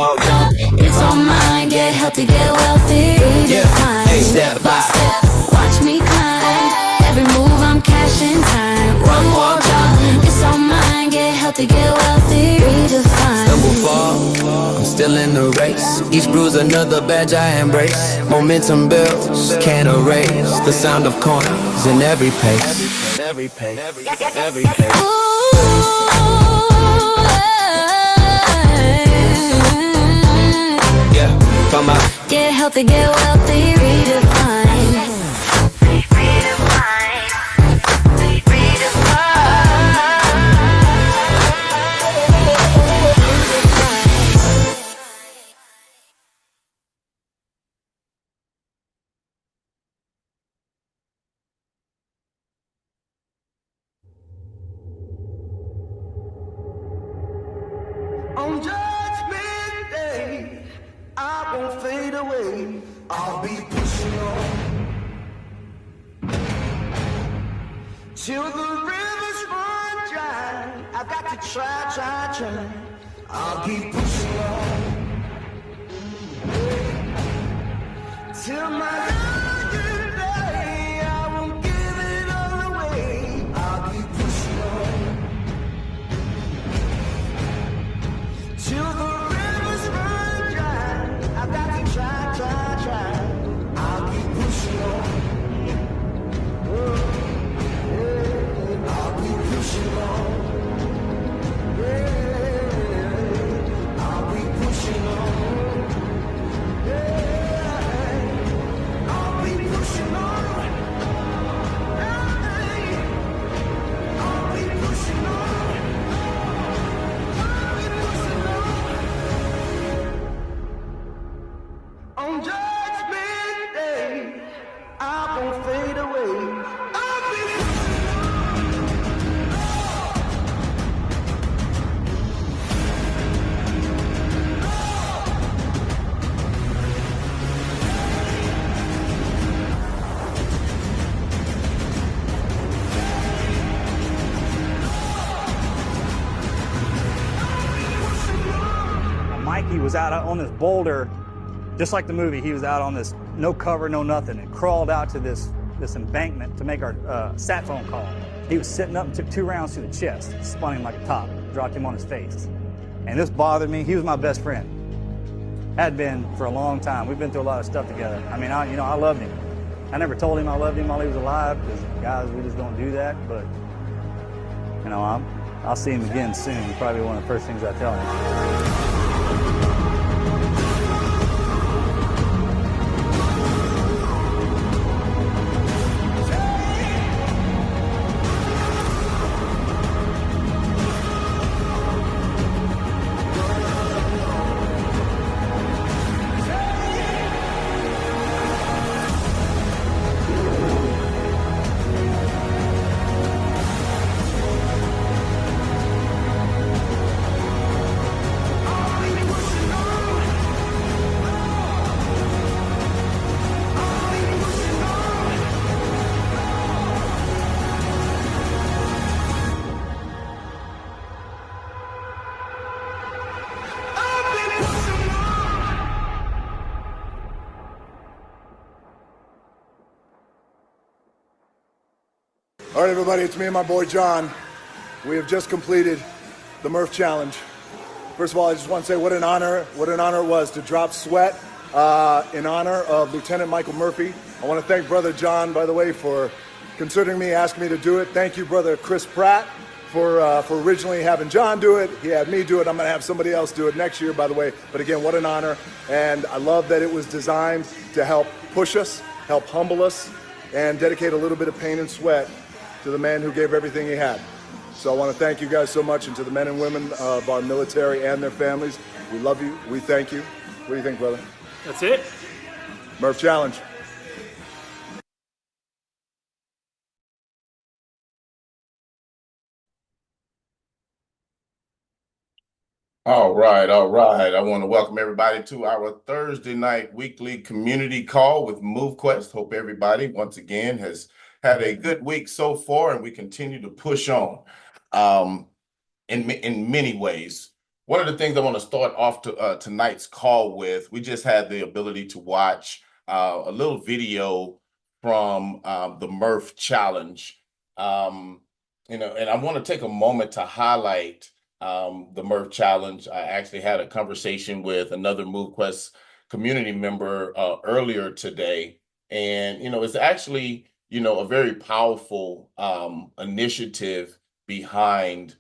It's on mine, get healthy, get wealthy. Redefine, step by step. Watch me climb. Every move I'm cashing time. One more drop. It's on mine, get healthy, get wealthy. Redefine. Stumble fall, I'm still in the race. Each bruise another badge I embrace. Momentum builds, can't erase the sound of coins in every pace. Every pace, every pace. Yeah, from my get healthy, get wealthy, redefine. On Judgment Day, I won't fade away. I'll be pushing on till the rivers run dry. I've got to try. I'll keep pushing on till my dying day. I won't give it all away. I'll keep pushing on till the rivers run dry. I've got to try. I'll keep pushing on. I'll keep pushing on. I'll be pushing on. I'll be pushing on. I'll be pushing on. On Judgment Day, I won't fade away. I'll be Mikey was out on this boulder, just like the movie. He was out on this, no cover, no nothing, and crawled out to this embankment to make our sat phone call. He was sitting up and took 2 rounds to the chest, spun him like a top, dropped him on his face. And this bothered me. He was my best friend. Had been for a long time. We've been through a lot of stuff together. I mean, I loved him. I never told him I loved him while he was alive, because guys, we just don't do that. But I'll see him again soon. Probably one of the first things I tell him. All right, everybody, it's me and my boy John. We have just completed the Murph Challenge. First of all, I just want to say what an honor it was to drop sweat in honor of Lieutenant Michael Murphy. I want to thank Brother John, by the way, for considering me, asking me to do it. Thank you, Brother Chris Pratt, for originally having John do it. He had me do it. I'm going to have somebody else do it next year, by the way. But again, what an honor. And I love that it was designed to help push us, help humble us, and dedicate a little bit of pain and sweat to the man who gave everything he had. So I want to thank you guys so much, and to the men and women of our military and their families. We love you. We thank you. What do you think, brother? That's it. Murph Challenge. All right. I want to welcome everybody to our Thursday night weekly community call with MoveQuest. Hope everybody, once again, has had a good week so far, and we continue to push on in many ways. one of the things I want to start off tonight's call with, we just had the ability to watch a little video from the Murph challenge. And I want to take a moment to highlight the Murph challenge. I actually had a conversation with another MoveQuest community member earlier today, and it's actually a very powerful initiative behind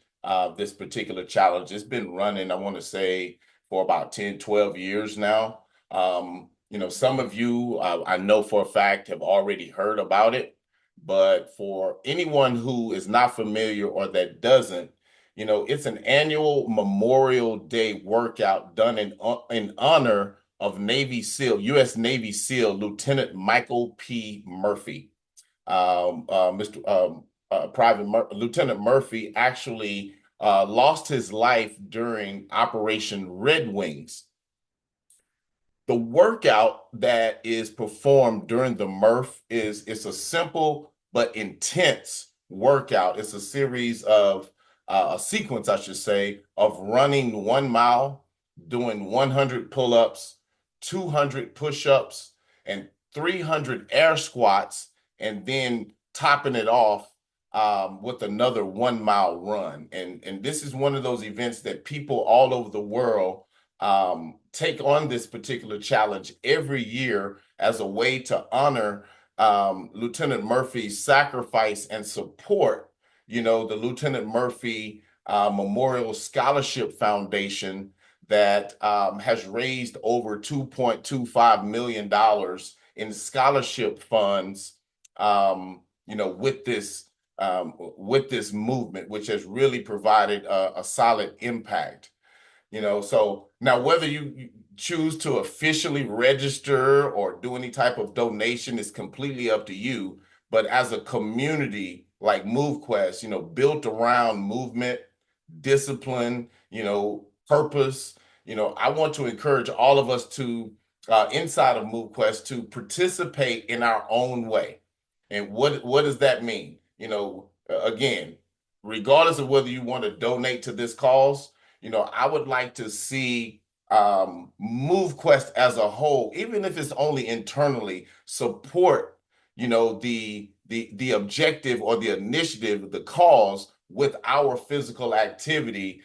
this particular challenge. It's been running, I want to say, for about 10, 12 years now. Some of you, I know for a fact, have already heard about it. But for anyone who is not familiar or that doesn't, it's an annual Memorial Day workout done in honor of Navy SEAL, U.S. Navy SEAL, Lieutenant Michael P. Murphy. Lieutenant Murphy actually lost his life during Operation Red Wings. The workout that is performed during the Murph it's a simple but intense workout. It's a series of a sequence, I should say, of running 1 mile, doing 100 pull-ups, 200 push-ups, and 300 air squats, and then topping it off with another 1 mile run. And this is one of those events that people all over the world take on this particular challenge every year as a way to honor Lieutenant Murphy's sacrifice and support. The Lieutenant Murphy Memorial Scholarship Foundation that has raised over $2.25 million in scholarship funds, with this movement, which has really provided a solid impact. So now whether you choose to officially register or do any type of donation is completely up to you. But as a community like MoveQuest, built around movement, discipline, purpose, I want to encourage all of us to, inside of MoveQuest, to participate in our own way. And what does that mean? Again, regardless of whether you want to donate to this cause, I would like to see MoveQuest as a whole, even if it's only internally, support, the objective or the initiative, the cause with our physical activity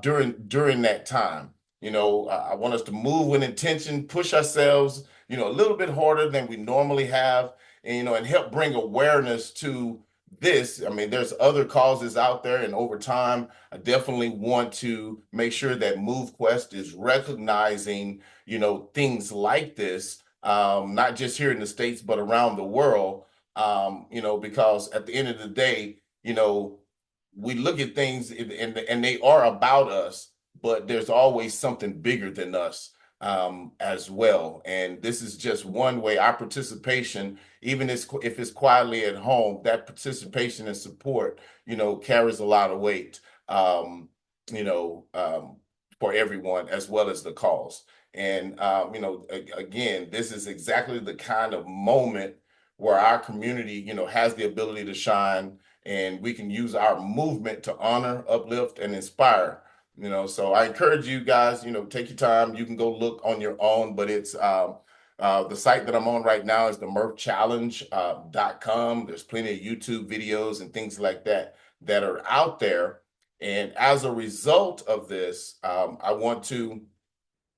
during that time. I want us to move with intention, push ourselves, a little bit harder than we normally have, and help bring awareness to this. I mean, there's other causes out there, and over time, I definitely want to make sure that MoveQuest is recognizing, things like this, not just here in the States, but around the world, because at the end of the day, we look at things and they are about us, but there's always something bigger than us as well. And this is just one way. Our participation, even if it's quietly at home, that participation and support, carries a lot of weight, for everyone as well as the cause. And, again, this is exactly the kind of moment where our community, has the ability to shine, and we can use our movement to honor, uplift, and inspire. So I encourage you guys, take your time. You can go look on your own, but it's the site that I'm on right now is the MurphChallenge.com. There's plenty of YouTube videos and things like that are out there. And as a result of this, I want to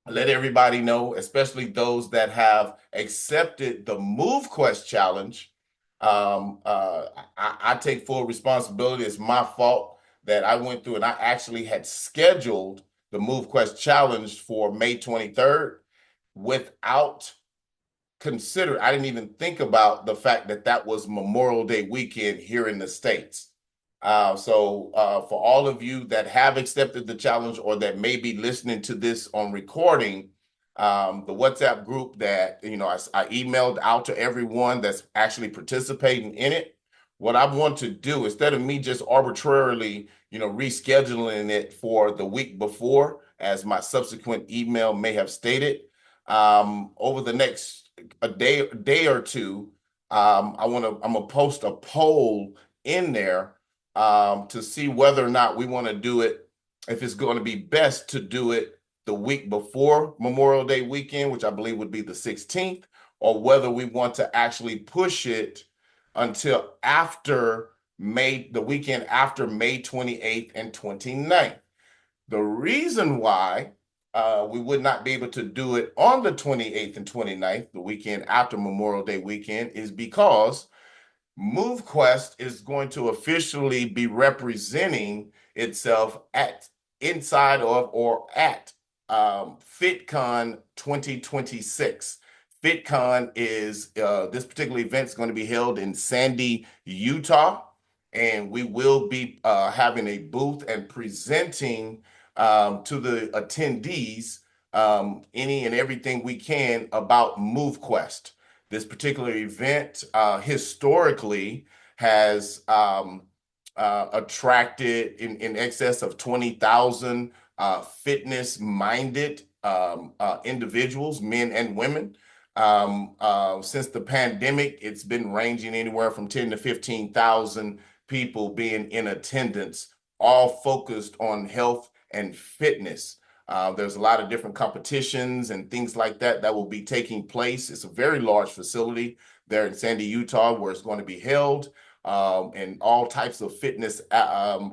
let everybody know, especially those that have accepted the MoveQuest challenge. I take full responsibility. It's my fault that I went through, and I actually had scheduled the MoveQuest challenge for May 23rd without I didn't even think about the fact that that was Memorial Day weekend here in the States. So for all of you that have accepted the challenge or that may be listening to this on recording, the WhatsApp group that, I emailed out to everyone that's actually participating in it. What I want to do, instead of me just arbitrarily, rescheduling it for the week before, as my subsequent email may have stated, over the next day or two, I'm gonna post a poll in there to see whether or not we want to do it if it's going to be best to do it the week before Memorial Day weekend, which I believe would be the 16th, or whether we want to actually push it until after the weekend after May 28th and 29th. The reason why we would not be able to do it on the 28th and 29th, the weekend after Memorial Day weekend, is because MoveQuest is going to officially be representing itself inside of or at FitCon 2026. FitCon is this particular event is going to be held in Sandy, Utah, and we will be having a booth and presenting to the attendees any and everything we can about MoveQuest. This particular event historically has attracted in excess of 20,000 fitness-minded individuals, men and women. Since the pandemic, it's been ranging anywhere from 10 to 15,000 people being in attendance, all focused on health and fitness. There's a lot of different competitions and things like that will be taking place. It's a very large facility there in Sandy, Utah, where it's going to be held, and all types of fitness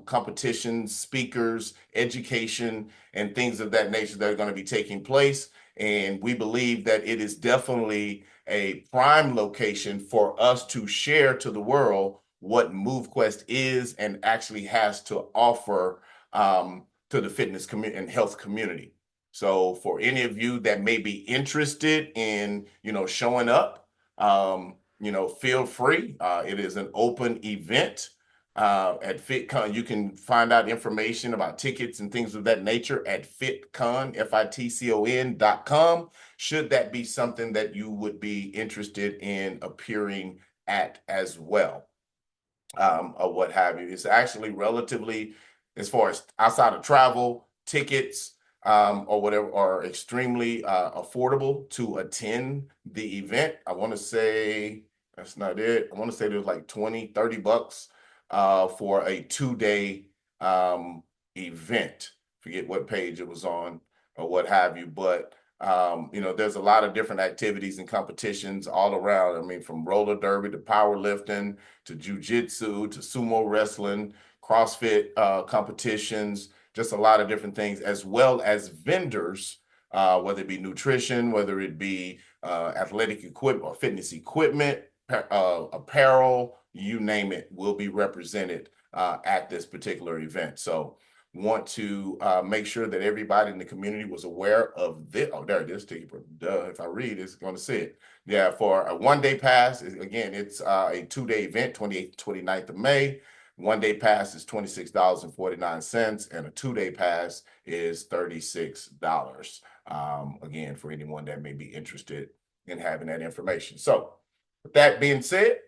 competitions, speakers, education, and things of that nature that are going to be taking place. And we believe that it is definitely a prime location for us to share to the world what MoveQuest is and actually has to offer to the fitness community and health community. So for any of you that may be interested in, showing up, feel free. It is an open event at FitCon. You can find out information about tickets and things of that nature at FitCon, FITCON.com, should that be something that you would be interested in appearing at as well, or what have you. It's actually relatively, as far as outside of travel, tickets, or whatever, are extremely affordable to attend the event. I want to say that's not it. I want to say there's like 20, 30 bucks for a 2-day event. Forget what page it was on or what have you, but there's a lot of different activities and competitions all around. I mean, from roller derby to powerlifting to jujitsu to sumo wrestling, CrossFit competitions, just a lot of different things, as well as vendors, whether it be nutrition, whether it be athletic equipment or fitness equipment, apparel, you name it, will be represented at this particular event. So want to make sure that everybody in the community was aware of this. Oh, there it is. If I read, it's going to say it. Yeah, for a 1-day pass, again, it's a 2-day event, 28th to 29th of May. 1-day pass is $26.49, and a 2-day pass is $36. Again, for anyone that may be interested in having that information. So with that being said,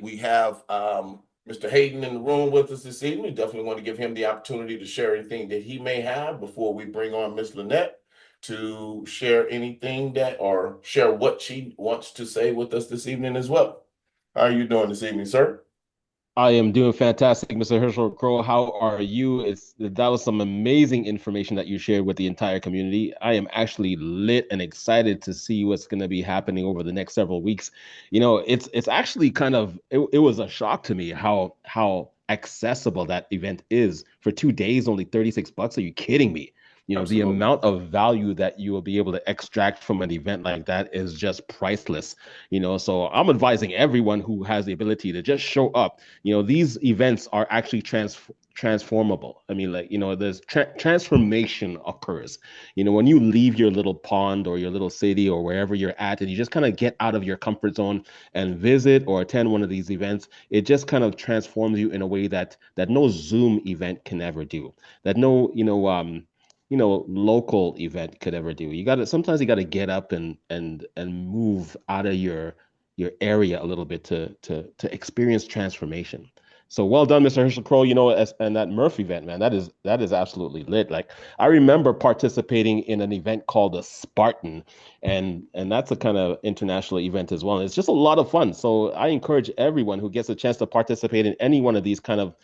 we have Mr. Hayden in the room with us this evening. Definitely want to give him the opportunity to share anything that he may have before we bring on Ms. Lynette to share anything or share what she wants to say with us this evening as well. How are you doing this evening, sir? I am doing fantastic, Mr. Herschel Crow. How are you? That was some amazing information that you shared with the entire community. I am actually lit and excited to see what's going to be happening over the next several weeks. It's actually it was a shock to me how accessible that event is. For 2 days, only $36. Are you kidding me? The amount of value that you will be able to extract from an event like that is just priceless. So I'm advising everyone who has the ability to just show up. These events are actually transformable. I mean, there's transformation occurs. When you leave your little pond or your little city or wherever you're at, and you just kind of get out of your comfort zone and visit or attend one of these events, it just kind of transforms you in a way that no Zoom event can ever do. That no, local event could ever do. Sometimes you gotta get up and move out of your area a little bit to experience transformation. So well done, Mr. Herschel Crow. And that Murph event, man, that is absolutely lit. Like, I remember participating in an event called the Spartan, and that's a kind of international event as well. And it's just a lot of fun. So I encourage everyone who gets a chance to participate in any one of these kind of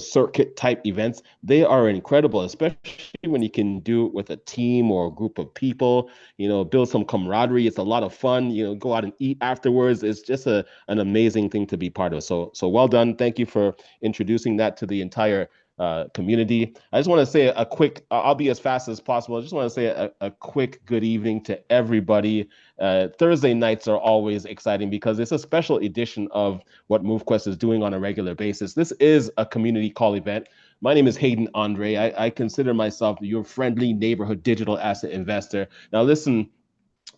circuit type events. They are incredible, especially when you can do it with a team or a group of people. Build some camaraderie. It's a lot of fun. Go out and eat afterwards. It's just an amazing thing to be part of. So well done. Thank you for introducing that to the entire community. I just want to say a quick, I'll be as fast as possible. I just want to say a quick good evening to everybody. Thursday nights are always exciting because it's a special edition of what MoveQuest is doing on a regular basis. This is a community call event. My name is Hayden Andre. I consider myself your friendly neighborhood digital asset investor. Now listen,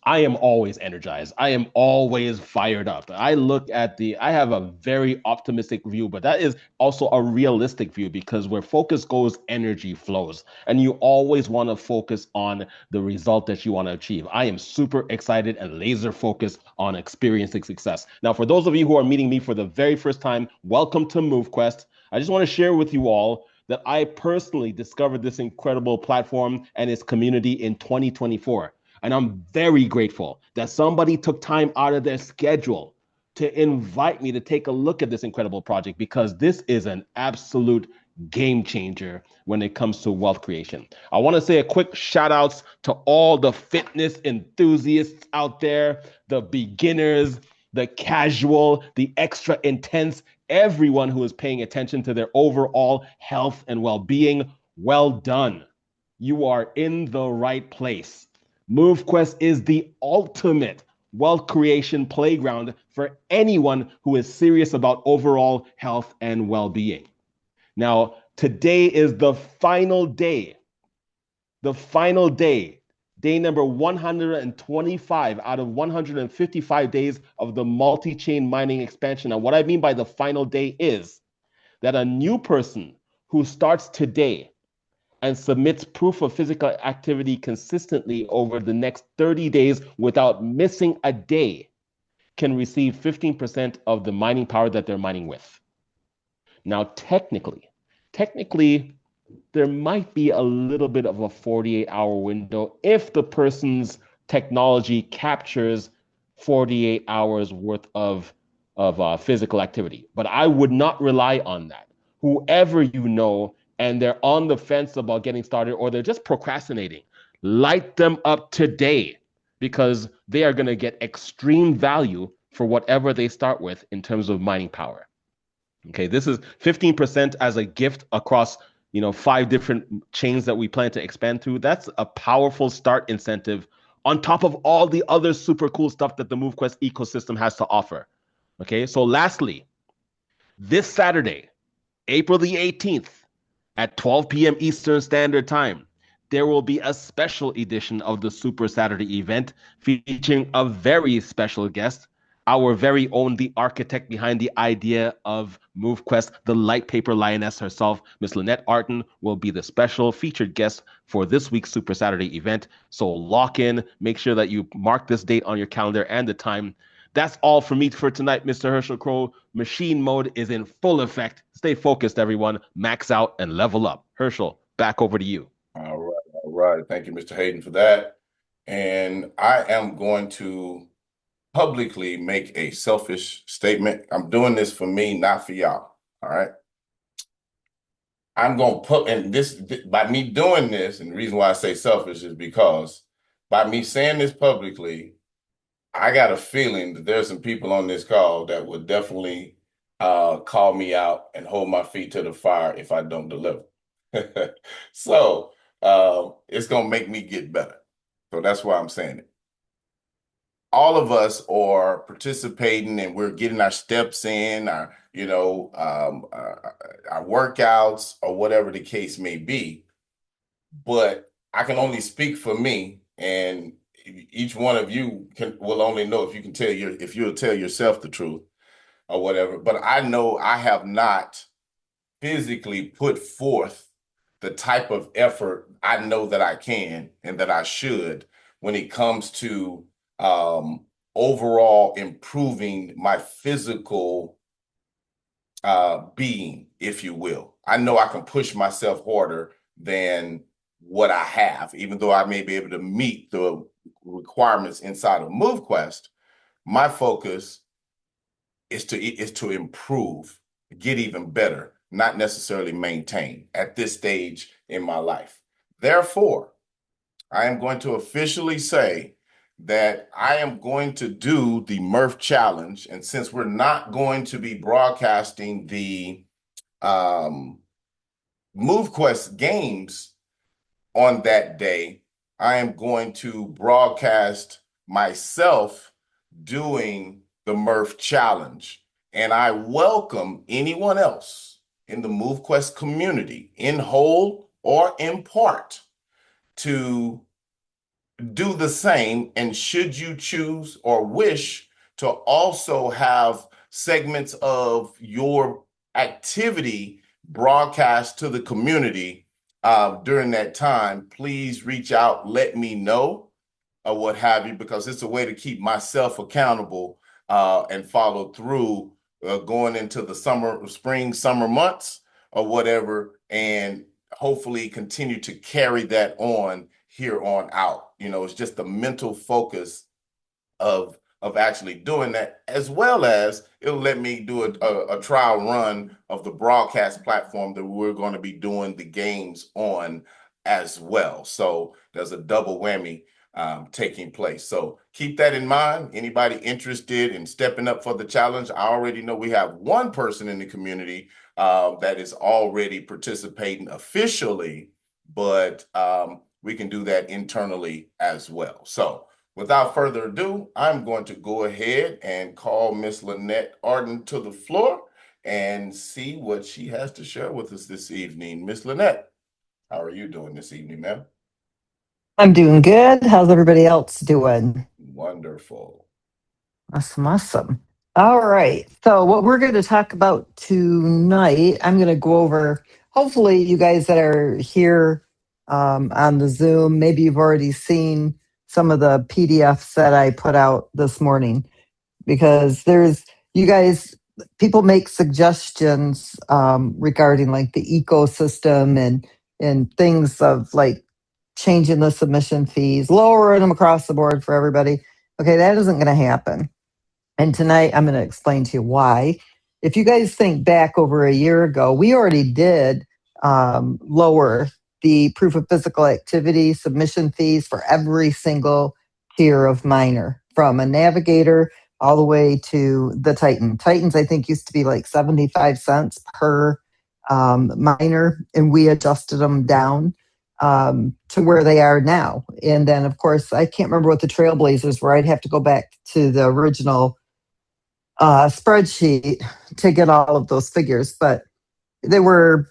I am always energized. I am always fired up. I have a very optimistic view, but that is also a realistic view because where focus goes, energy flows. And you always want to focus on the result that you want to achieve. I am super excited and laser focused on experiencing success. Now, for those of you who are meeting me for the very first time, welcome to MoveQuest. I just want to share with you all that I personally discovered this incredible platform and its community in 2024. And I'm very grateful that somebody took time out of their schedule to invite me to take a look at this incredible project because this is an absolute game changer when it comes to wealth creation. I want to say a quick shout outs to all the fitness enthusiasts out there, the beginners, the casual, the extra intense, everyone who is paying attention to their overall health and well-being. Well done. You are in the right place. MoveQuest is the ultimate wealth creation playground for anyone who is serious about overall health and well-being. Now, today is the final day, day number 125 out of 155 days of the multi-chain mining expansion. And what I mean by the final day is that a new person who starts today and submits proof of physical activity consistently over the next 30 days without missing a day can receive 15% of the mining power that they're mining with. Now, technically, there might be a little bit of a 48-hour window if the person's technology captures 48 hours worth of physical activity. But I would not rely on that. Whoever you know, and they're on the fence about getting started or they're just procrastinating, light them up today because they are going to get extreme value for whatever they start with in terms of mining power. Okay, this is 15% as a gift across 5 different chains that we plan to expand to. That's a powerful start incentive on top of all the other super cool stuff that the MoveQuest ecosystem has to offer. Okay, so lastly, this Saturday, April the 18th, at 12 p.m. Eastern Standard Time, there will be a special edition of the Super Saturday event featuring a very special guest, our very own, the architect behind the idea of MoveQuest, the light paper lioness herself, Miss Lynette Arton, will be the special featured guest for this week's Super Saturday event. So lock in, make sure that you mark this date on your calendar and the time. That's all for me for tonight, Mr. Herschel Crow. Machine mode is in full effect. Stay focused, everyone. Max out and level up. Herschel, back over to you. All right. Thank you, Mr. Hayden, for that. And I am going to publicly make a selfish statement. I'm doing this for me, not for y'all. All right. I'm going to put, and this, by me doing this, and the reason why I say selfish is because by me saying this publicly, I got a feeling that there's some people on this call that would definitely call me out and hold my feet to the fire if I don't deliver. So it's going to make me get better. So that's why I'm saying it. All of us are participating and we're getting our steps in, our workouts or whatever the case may be. But I can only speak for me, and each one of you will only know if you'll tell yourself the truth or whatever. But I know I have not physically put forth the type of effort I know that I can and that I should when it comes to overall improving my physical being, if you will. I know I can push myself harder than what I have, even though I may be able to meet the requirements inside of MoveQuest. My focus is to improve, get even better, not necessarily maintain at this stage in my life. Therefore, I am going to officially say that I am going to do the Murph challenge. And since we're not going to be broadcasting the MoveQuest games on that day, I am going to broadcast myself doing the Murph challenge. And I welcome anyone else in the MoveQuest community, in whole or in part, to do the same. And should you choose or wish to also have segments of your activity broadcast to the community during that time, please reach out, let me know, or what have you, because it's a way to keep myself accountable and follow through going into the summer months or whatever, and hopefully continue to carry that on here on out. You know, it's just the mental focus of actually doing that, as well as it'll let me do a trial run of the broadcast platform that we're going to be doing the games on as well. So there's a double whammy taking place. So keep that in mind. Anybody interested in stepping up for the challenge? I already know we have one person in the community that is already participating officially, but we can do that internally as well. So without further ado, I'm going to go ahead and call Miss Lynette Arden to the floor and see what she has to share with us this evening. Miss Lynette, how are you doing this evening, ma'am? I'm doing good. How's everybody else doing? Wonderful. Awesome. All right. So, what we're going to talk about tonight, I'm going to go over. Hopefully, you guys that are here on the Zoom, maybe you've already seen some of the PDFs that I put out this morning, because people make suggestions regarding like the ecosystem and things of like changing the submission fees, lowering them across the board for everybody. Okay, that isn't going to happen. And tonight I'm going to explain to you why. If you guys think back over a year ago, we already did lower the proof of physical activity submission fees for every single tier of miner, from a navigator all the way to the Titan. Titans, I think, used to be like 75 cents per miner, and we adjusted them down to where they are now. And then, of course, I can't remember what the Trailblazers were. I'd have to go back to the original spreadsheet to get all of those figures, but they were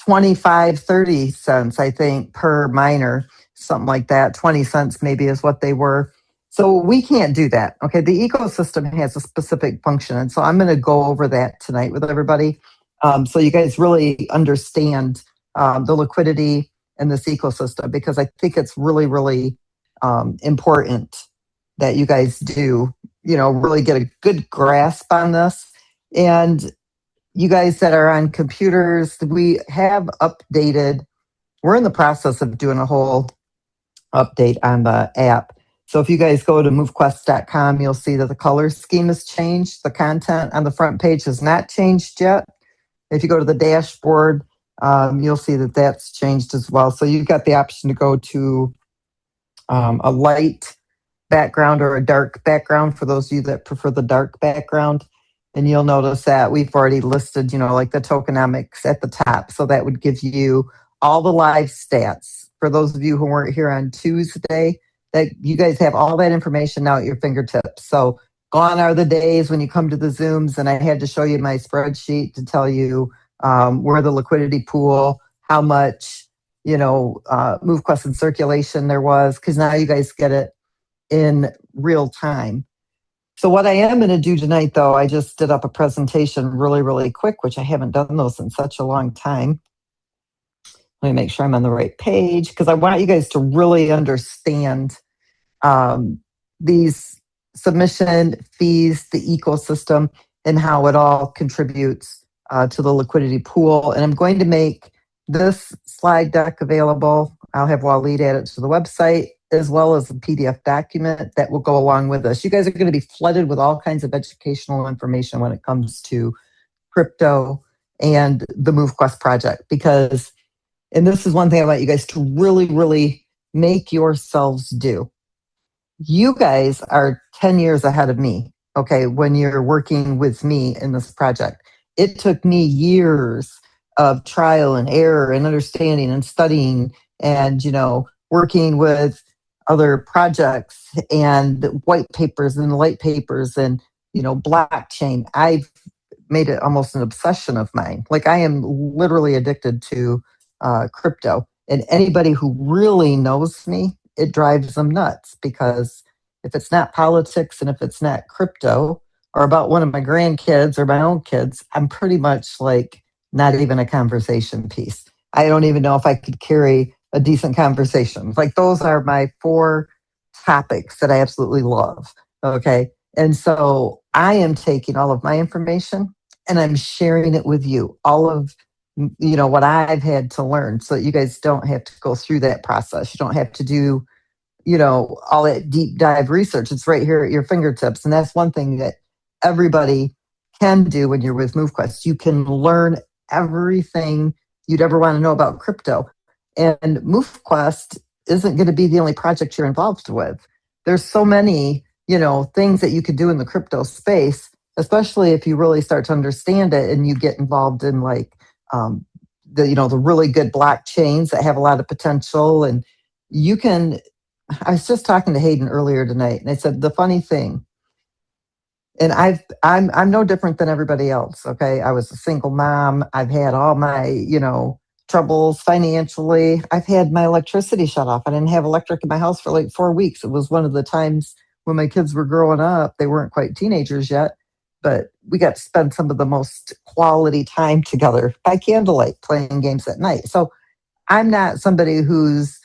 25, 30 cents, I think, per miner, something like that. 20 cents maybe is what they were. So we can't do that. Okay, the ecosystem has a specific function. And so I'm going to go over that tonight with everybody, so you guys really understand the liquidity in this ecosystem, because I think it's really, really important that you guys do, really get a good grasp on this. And you guys that are on computers, we have updated. We're in the process of doing a whole update on the app. So if you guys go to movequest.com, you'll see that the color scheme has changed. The content on the front page has not changed yet. If you go to the dashboard, you'll see that that's changed as well. So you've got the option to go to a light background or a dark background for those of you that prefer the dark background. And you'll notice that we've already listed, like the tokenomics at the top. So that would give you all the live stats. For those of you who weren't here on Tuesday, that you guys have all that information now at your fingertips. So gone are the days when you come to the Zooms and I had to show you my spreadsheet to tell you where the liquidity pool, how much, MoveQuest in circulation there was, because now you guys get it in real time. So what I am going to do tonight, though, I just did up a presentation really, really quick, which I haven't done those in such a long time. Let me make sure I'm on the right page, because I want you guys to really understand these submission fees, the ecosystem, and how it all contributes to the liquidity pool. And I'm going to make this slide deck available. I'll have Waleed add it to the website, as well as a PDF document that will go along with this. You guys are going to be flooded with all kinds of educational information when it comes to crypto and the MoveQuest project, because, and this is one thing I want you guys to really, really make yourselves do. You guys are 10 years ahead of me, okay, when you're working with me in this project. It took me years of trial and error and understanding and studying and, working with other projects and white papers and light papers and, blockchain. I've made it almost an obsession of mine. Like, I am literally addicted to crypto. And anybody who really knows me, it drives them nuts, because if it's not politics and if it's not crypto or about one of my grandkids or my own kids, I'm pretty much like not even a conversation piece. I don't even know if I could carry a decent conversation. Like, those are my 4 topics that I absolutely love. Okay. And so I am taking all of my information and I'm sharing it with you, all of what I've had to learn, so that you guys don't have to go through that process. You don't have to do all that deep dive research. It's right here at your fingertips. And that's one thing that everybody can do when you're with MoveQuest. You can learn everything you'd ever want to know about crypto. And MoveQuest isn't going to be the only project you're involved with. There's so many, things that you could do in the crypto space, especially if you really start to understand it and you get involved in the really good blockchains that have a lot of potential. And you can, I was just talking to Hayden earlier tonight, and I said, the funny thing, and I'm no different than everybody else. Okay. I was a single mom. I've had all my, troubles financially. I've had my electricity shut off. I didn't have electric in my house for like 4 weeks. It was one of the times when my kids were growing up. They weren't quite teenagers yet, but we got to spend some of the most quality time together by candlelight playing games at night. So I'm not somebody who's,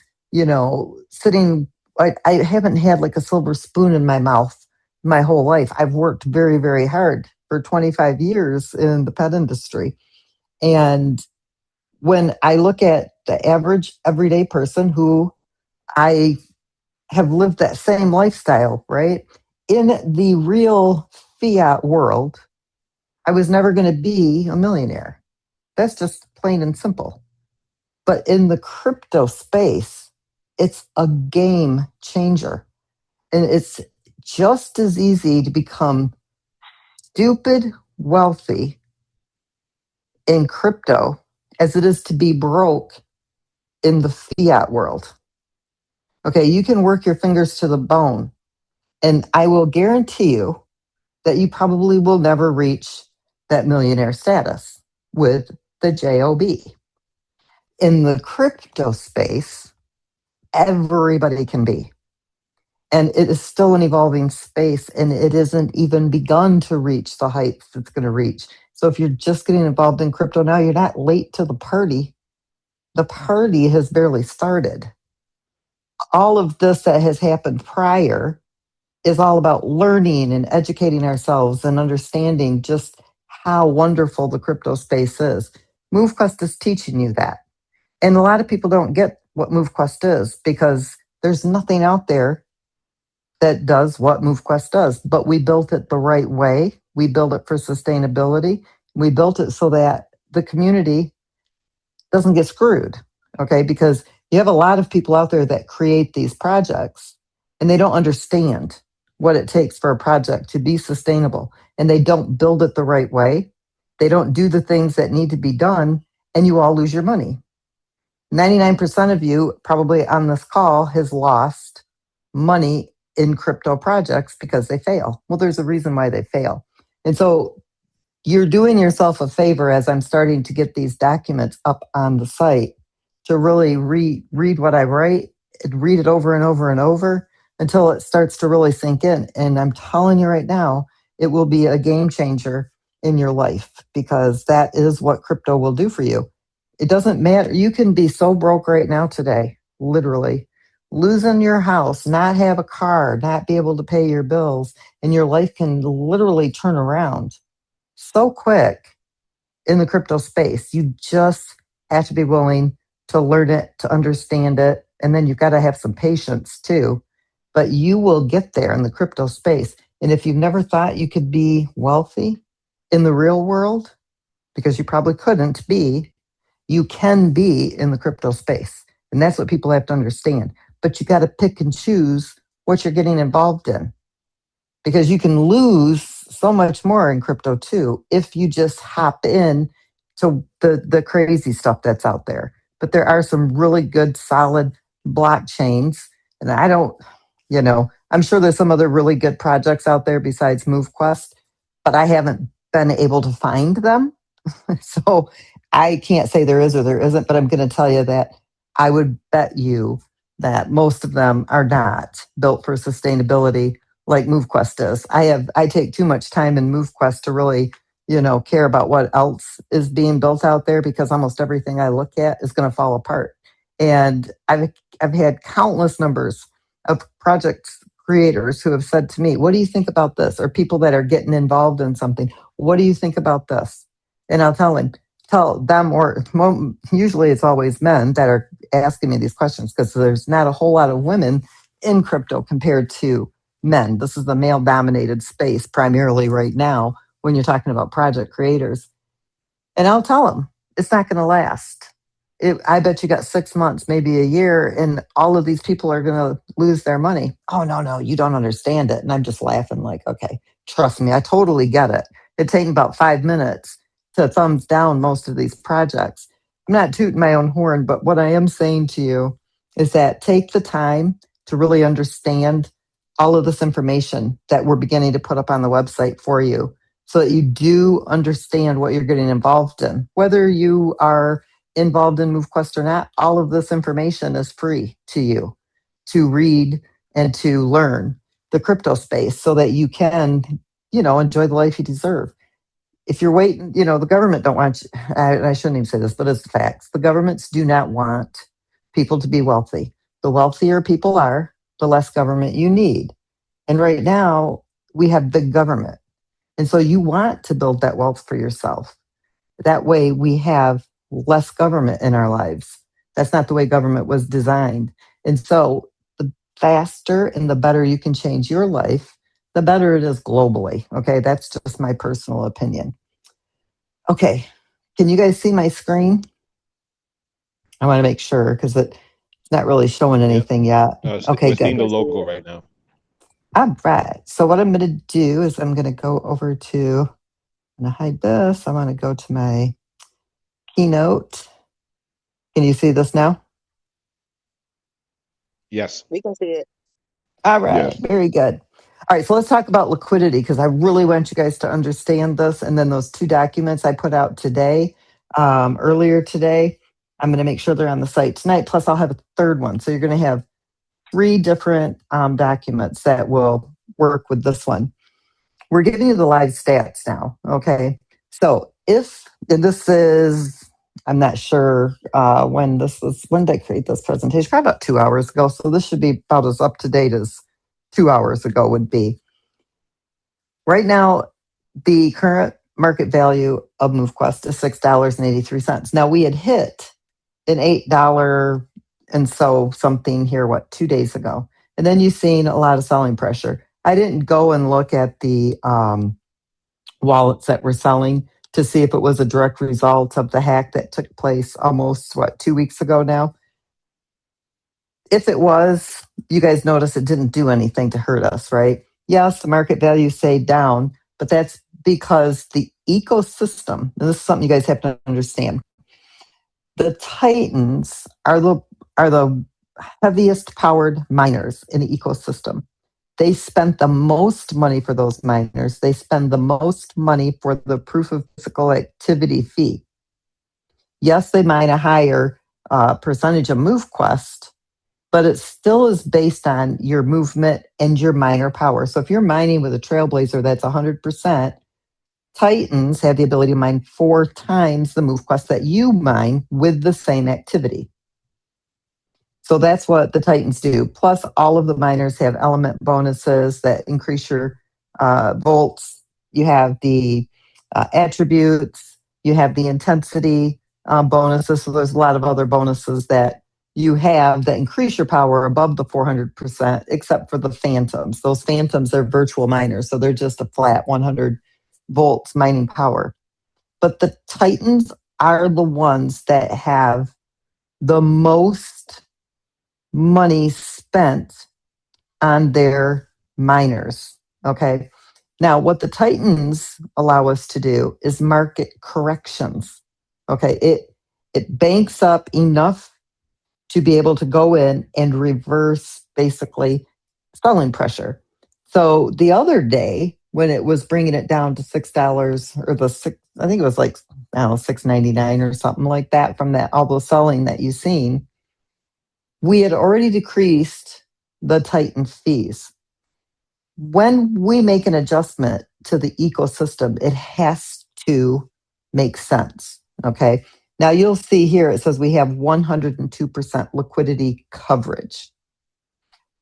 sitting, I haven't had like a silver spoon in my mouth my whole life. I've worked very, very hard for 25 years in the pet industry. And when I look at the average everyday person who I have lived that same lifestyle, right? In the real fiat world, I was never going to be a millionaire. That's just plain and simple. But in the crypto space, it's a game changer. And it's just as easy to become stupid wealthy in crypto as it is to be broke in the fiat world. Okay, you can work your fingers to the bone, and I will guarantee you that you probably will never reach that millionaire status with the JOB. In the crypto space, everybody can be. And it is still an evolving space, and it isn't even begun to reach the heights it's going to reach. So if you're just getting involved in crypto now, you're not late to the party. The party has barely started. All of this that has happened prior is all about learning and educating ourselves and understanding just how wonderful the crypto space is. MoveQuest is teaching you that. And a lot of people don't get what MoveQuest is because there's nothing out there that does what MoveQuest does. But we built it the right way. We built it for sustainability. We built it so that the community doesn't get screwed, okay? Because you have a lot of people out there that create these projects and they don't understand what it takes for a project to be sustainable, and they don't build it the right way. They don't do the things that need to be done, and you all lose your money. 99% of you probably on this call has lost money in crypto projects because they fail. Well, there's a reason why they fail. And so you're doing yourself a favor as I'm starting to get these documents up on the site to really read what I write and read it over and over and over until it starts to really sink in. And I'm telling you right now, it will be a game changer in your life, because that is what crypto will do for you. It doesn't matter. You can be so broke right now today, literally losing your house, not have a car, not be able to pay your bills, and your life can literally turn around so quick in the crypto space. You just have to be willing to learn it, to understand it, and then you've got to have some patience too. But you will get there in the crypto space. And if you've never thought you could be wealthy in the real world, because you probably couldn't be, you can be in the crypto space. And that's what people have to understand. But you got to pick and choose what you're getting involved in, because you can lose so much more in crypto too if you just hop in to the crazy stuff that's out there. But there are some really good, solid blockchains. And I don't, I'm sure there's some other really good projects out there besides MoveQuest, but I haven't been able to find them. So I can't say there is or there isn't, but I'm going to tell you that I would bet you that most of them are not built for sustainability like MoveQuest is. I take too much time in MoveQuest to really, care about what else is being built out there, because almost everything I look at is going to fall apart. And I've had countless numbers of project creators who have said to me, "What do you think about this?" Or people that are getting involved in something, "What do you think about this?" And I'll tell them, or usually it's always men that are asking me these questions, because there's not a whole lot of women in crypto compared to men. This is the male dominated space primarily right now when you're talking about project creators. And I'll tell them it's not going to last. I bet you got 6 months, maybe a year, and all of these people are going to lose their money. "Oh, no, you don't understand it." And I'm just laughing like, okay, trust me, I totally get it. It's taking about 5 minutes to thumbs down most of these projects. I'm not tooting my own horn, but what I am saying to you is that take the time to really understand all of this information that we're beginning to put up on the website for you, so that you do understand what you're getting involved in. Whether you are involved in MoveQuest or not, all of this information is free to you to read and to learn the crypto space, so that you can, enjoy the life you deserve. If you're waiting, the government don't want you, I shouldn't even say this, but it's the facts. The governments do not want people to be wealthy. The wealthier people are, the less government you need. And right now, we have big government. And so you want to build that wealth for yourself. That way we have less government in our lives. That's not the way government was designed. And so the faster and the better you can change your life, the better it is globally. Okay, that's just my personal opinion. Okay, can you guys see my screen? I want to make sure, because it's not really showing anything yet. Okay, we're seeing good. the logo right now. All right, so what I'm going to do is I'm going to go over to, I'm going to hide this. I want to go to my keynote. Can you see this now? Yes. We can see it. All right, Yes. very good. All right, so let's talk about liquidity, because I really want you guys to understand this. And then those 2 documents I put out today, earlier today, I'm going to make sure they're on the site tonight. Plus, I'll have a 3rd one. So you're going to have 3 different documents that will work with this one. We're giving you the live stats now, okay? So and this is, I'm not sure when did I create this presentation? Probably about 2 hours ago. So this should be about as up to date as 2 hours ago would be. Right now, the current market value of MoveQuest is $6.83. Now, we had hit an $8 and so something here, 2 days ago. And then you've seen a lot of selling pressure. I didn't go and look at the wallets that were selling to see if it was a direct result of the hack that took place almost 2 weeks ago now. If it was, you guys notice it didn't do anything to hurt us, right? Yes, the market value stayed down, but that's because the ecosystem, and this is something you guys have to understand. The Titans are the heaviest powered miners in the ecosystem. They spent the most money for those miners. They spend the most money for the proof of physical activity fee. Yes, they mine a higher percentage of MoveQuest, but it still is based on your movement and your miner power. So if you're mining with a Trailblazer that's 100%, Titans have the ability to mine 4 times the MoveQuest that you mine with the same activity. So that's what the Titans do. Plus, all of the miners have element bonuses that increase your volts. You have the attributes. You have the intensity. bonuses. So there's a lot of other bonuses that you have that increase your power above the 400%, except for the phantoms. Those phantoms are virtual miners, so they're just a flat 100 volts mining power. But the Titans are the ones that have the most money spent on their miners. Okay. Now, what the Titans allow us to do is market corrections. Okay. It banks up enough to be able to go in and reverse basically selling pressure. So the other day when it was bringing it down to $6 or I think it was like, I don't know, $6.99 or something like that from that all the selling that you've seen, we had already decreased the Titan fees. When we make an adjustment to the ecosystem, it has to make sense. Okay. Now you'll see here it says we have 102% liquidity coverage.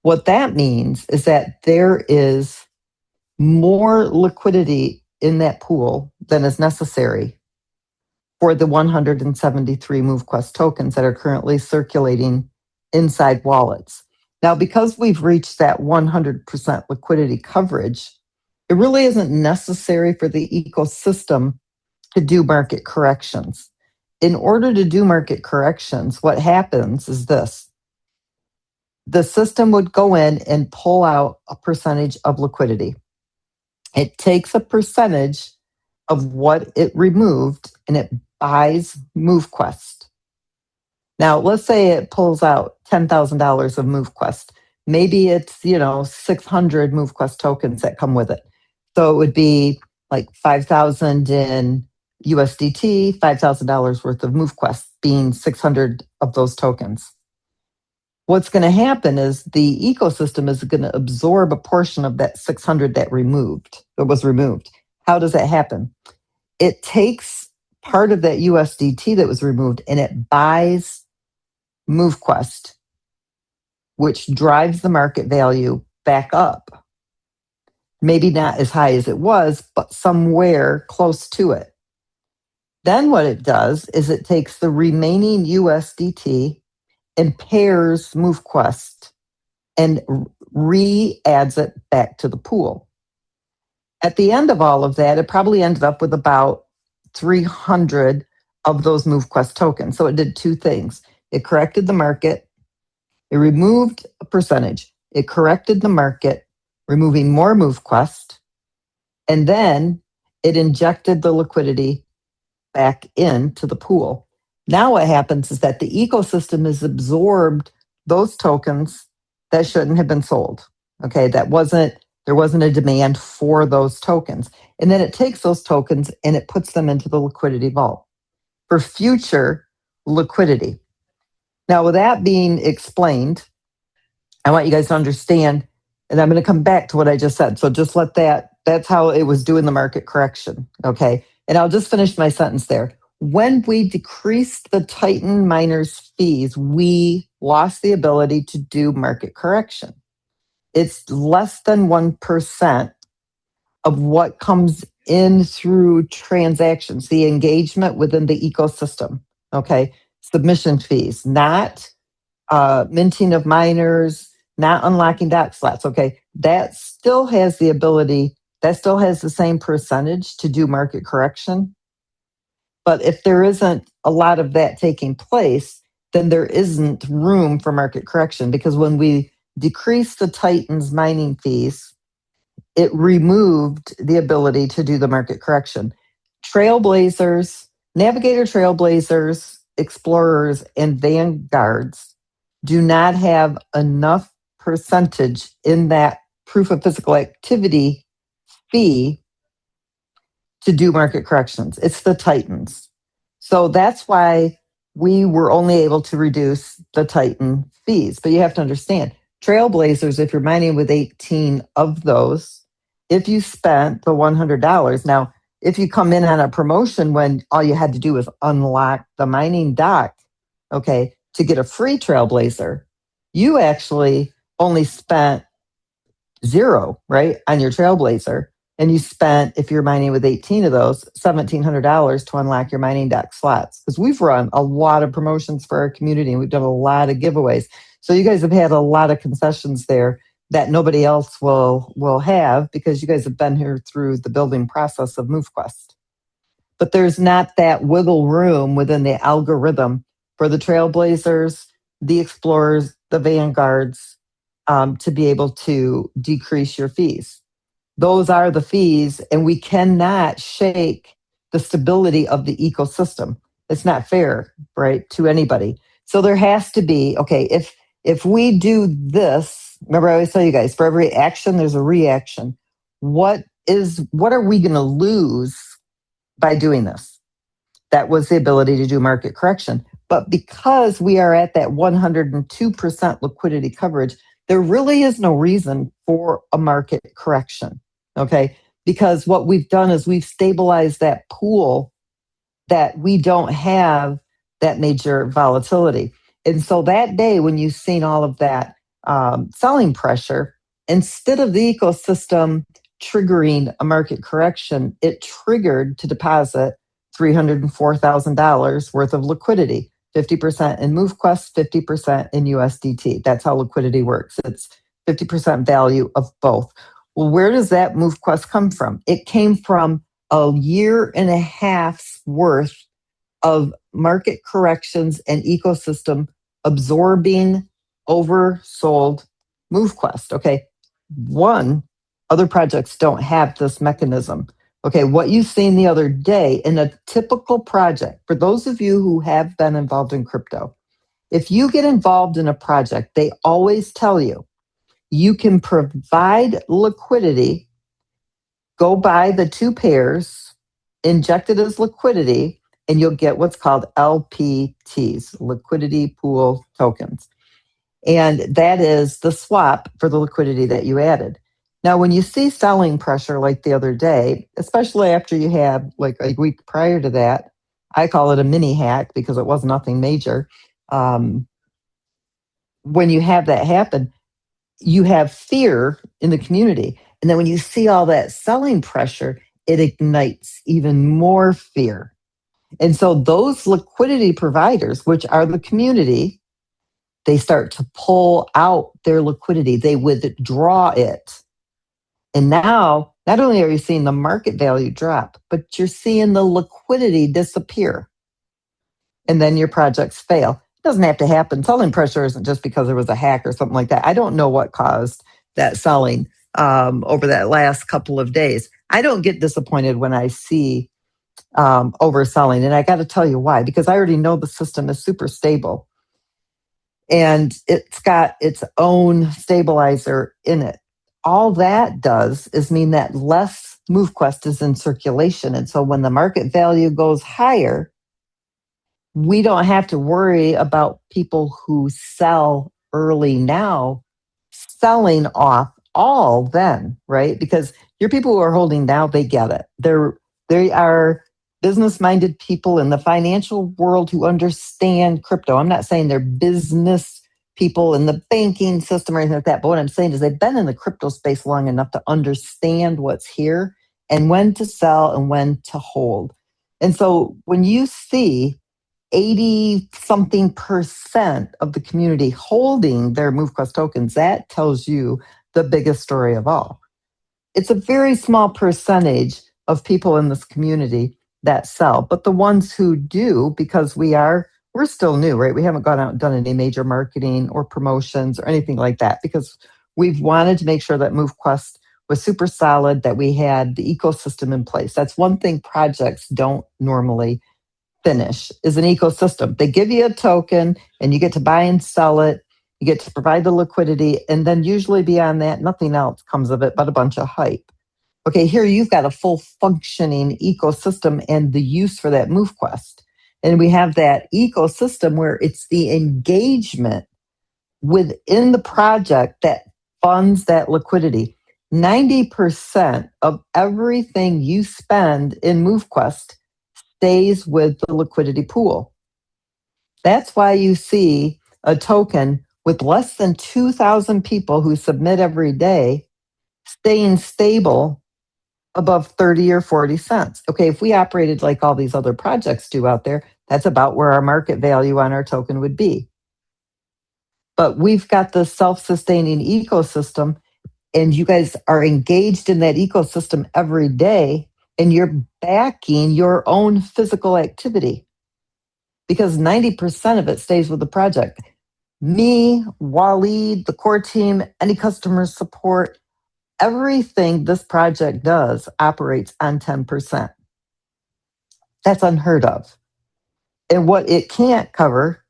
What that means is that there is more liquidity in that pool than is necessary for the 173 MoveQuest tokens that are currently circulating inside wallets. Now, because we've reached that 100% liquidity coverage, it really isn't necessary for the ecosystem to do market corrections. In order to do market corrections, what happens is this. The system would go in and pull out a percentage of liquidity. It takes a percentage of what it removed and it buys MoveQuest. Now, let's say it pulls out $10,000 of MoveQuest. Maybe it's, 600 MoveQuest tokens that come with it. So it would be like 5,000 in USDT, $5,000 worth of MoveQuest being 600 of those tokens. What's going to happen is the ecosystem is going to absorb a portion of that 600 that was removed. How does that happen? It takes part of that USDT that was removed and it buys MoveQuest, which drives the market value back up. Maybe not as high as it was, but somewhere close to it. Then what it does is it takes the remaining USDT and pairs MoveQuest and re-adds it back to the pool. At the end of all of that, it probably ended up with about 300 of those MoveQuest tokens. So it did two things. It corrected the market. It removed a percentage. It corrected the market, removing more MoveQuest. And then it injected the liquidity back into the pool. Now what happens is that the ecosystem has absorbed those tokens that shouldn't have been sold. Okay, there wasn't a demand for those tokens. And then it takes those tokens and it puts them into the liquidity vault for future liquidity. Now, with that being explained, I want you guys to understand, and I'm going to come back to what I just said. So just that's how it was doing the market correction. Okay. And I'll just finish my sentence there. When we decreased the Titan miners' fees, we lost the ability to do market correction. It's less than 1% of what comes in through transactions, the engagement within the ecosystem. Okay. Submission fees, not minting of miners, not unlocking DAC slots. Okay. That still has the ability, that still has the same percentage to do market correction. But if there isn't a lot of that taking place, then there isn't room for market correction, because when we decreased the Titans mining fees, it removed the ability to do the market correction. Trailblazers, Navigator Trailblazers, Explorers, and Vanguards do not have enough percentage in that proof of physical activity fee to do market corrections. It's the Titans. So that's why we were only able to reduce the Titan fees. But you have to understand, Trailblazers, if you're mining with 18 of those, if you spent the $100, now, if you come in on a promotion when all you had to do was unlock the mining dock, okay, to get a free Trailblazer, you actually only spent $0, right, on your Trailblazer. and you spent, if you're mining with 18 of those, $1,700 to unlock your mining deck slots. Because we've run a lot of promotions for our community and we've done a lot of giveaways. So you guys have had a lot of concessions there that nobody else will have because you guys have been here through the building process of MoveQuest. But there's not that wiggle room within the algorithm for the trailblazers, the explorers, the vanguards to be able to decrease your fees. Those are the fees, and we cannot shake the stability of the ecosystem. It's not fair, right, to anybody. So there has to be, okay, if we do this, remember I always tell you guys, for every action, there's a reaction. What are we going to lose by doing this? That was the ability to do market correction. But because we are at that 102% liquidity coverage, there really is no reason for a market correction. Okay, because what we've done is we've stabilized that pool that we don't have that major volatility. And so that day when you've seen all of that selling pressure, instead of the ecosystem triggering a market correction, it triggered to deposit $304,000 worth of liquidity, 50% in MoveQuest, 50% in USDT. That's how liquidity works. It's 50% value of both. Well, where does that MoveQuest come from? It came from a year and a half's worth of market corrections and ecosystem absorbing oversold MoveQuest. Okay. Other projects don't have this mechanism. Okay. What you've seen the other day in a typical project, for those of you who have been involved in crypto, if you get involved in a project, they always tell you, you can provide liquidity, go buy the 2 pairs, inject it as liquidity, and you'll get what's called LPTs, liquidity pool tokens. And that is the swap for the liquidity that you added. Now, when you see selling pressure like the other day, especially after you had like a week prior to that, I call it a mini hack because it was nothing major. When you have that happen, you have fear in the community. And then when you see all that selling pressure, it ignites even more fear. And so those liquidity providers, which are the community, they start to pull out their liquidity. They withdraw it. And now, not only are you seeing the market value drop, but you're seeing the liquidity disappear. And then your projects fail. Doesn't have to happen. Selling pressure isn't just because there was a hack or something like that. I don't know what caused that selling over that last couple of days. I don't get disappointed when I see overselling. And I got to tell you why, because I already know the system is super stable and it's got its own stabilizer in it. All that does is mean that less MoveQuest is in circulation. And so when the market value goes higher, we don't have to worry about people who sell early now selling off all then, right? Because your people who are holding now, they get it. They are business-minded people in the financial world who understand crypto. I'm not saying they're business people in the banking system or anything like that, but what I'm saying is they've been in the crypto space long enough to understand what's here and when to sell and when to hold. And so when you see 80-something% of the community holding their MoveQuest tokens, that tells you the biggest story of all. It's a very small percentage of people in this community that sell, but the ones who do, because we're still new, right? We haven't gone out and done any major marketing or promotions or anything like that because we've wanted to make sure that MoveQuest was super solid, that we had the ecosystem in place. That's one thing projects don't normally finish, is an ecosystem. They give you a token and you get to buy and sell it. You get to provide the liquidity. And then usually beyond that, nothing else comes of it but a bunch of hype. Okay, here you've got a full functioning ecosystem and the use for that MoveQuest. And we have that ecosystem where it's the engagement within the project that funds that liquidity. 90% of everything you spend in MoveQuest stays with the liquidity pool. That's why you see a token with less than 2,000 people who submit every day staying stable above 30 or 40 cents. Okay, if we operated like all these other projects do out there, that's about where our market value on our token would be. But we've got the self-sustaining ecosystem, and you guys are engaged in that ecosystem every day, and you're backing your own physical activity because 90% of it stays with the project. Me, Waleed, the core team, any customer support, everything this project does operates on 10%. That's unheard of. And what it can't cover,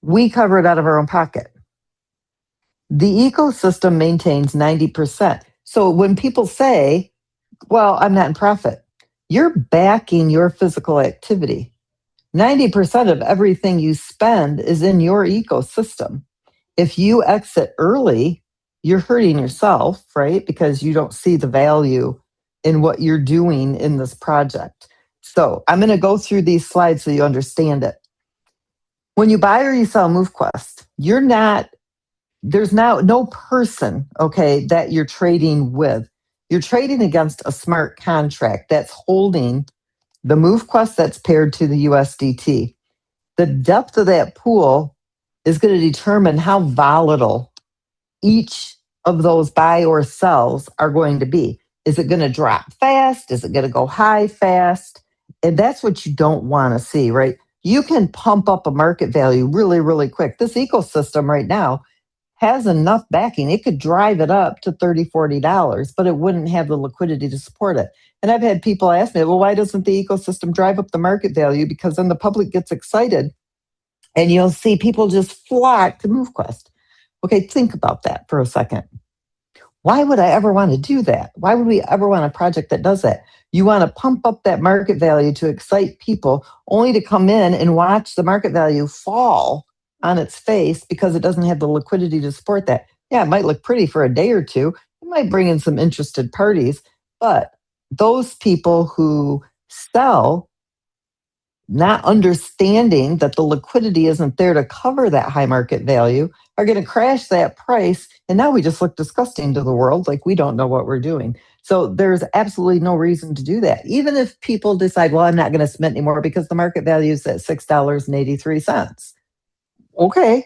we cover it out of our own pocket. The ecosystem maintains 90%. So when people say, well, I'm not in profit, you're backing your physical activity. 90% of everything you spend is in your ecosystem. If you exit early, you're hurting yourself, right? Because you don't see the value in what you're doing in this project. So I'm going to go through these slides so you understand it. When you buy or you sell MoveQuest, there's now no person, okay, that you're trading with. You're trading against a smart contract that's holding the MoveQuest that's paired to the USDT. The depth of that pool is going to determine how volatile each of those buy or sells are going to be. Is it going to drop fast? Is it going to go high fast? And that's what you don't want to see, right? You can pump up a market value really, really quick. This ecosystem right now has enough backing. It could drive it up to $30, $40, but it wouldn't have the liquidity to support it. And I've had people ask me, well, why doesn't the ecosystem drive up the market value? Because then the public gets excited and you'll see people just flock to MoveQuest. Okay, think about that for a second. Why would I ever want to do that? Why would we ever want a project that does that? You want to pump up that market value to excite people only to come in and watch the market value fall on its face because it doesn't have the liquidity to support that. Yeah, it might look pretty for a day or two. It might bring in some interested parties, but those people who sell, not understanding that the liquidity isn't there to cover that high market value, are going to crash that price. And now we just look disgusting to the world, like we don't know what we're doing. So there's absolutely no reason to do that. Even if people decide, well, I'm not going to submit anymore because the market value is at $6.83. Okay.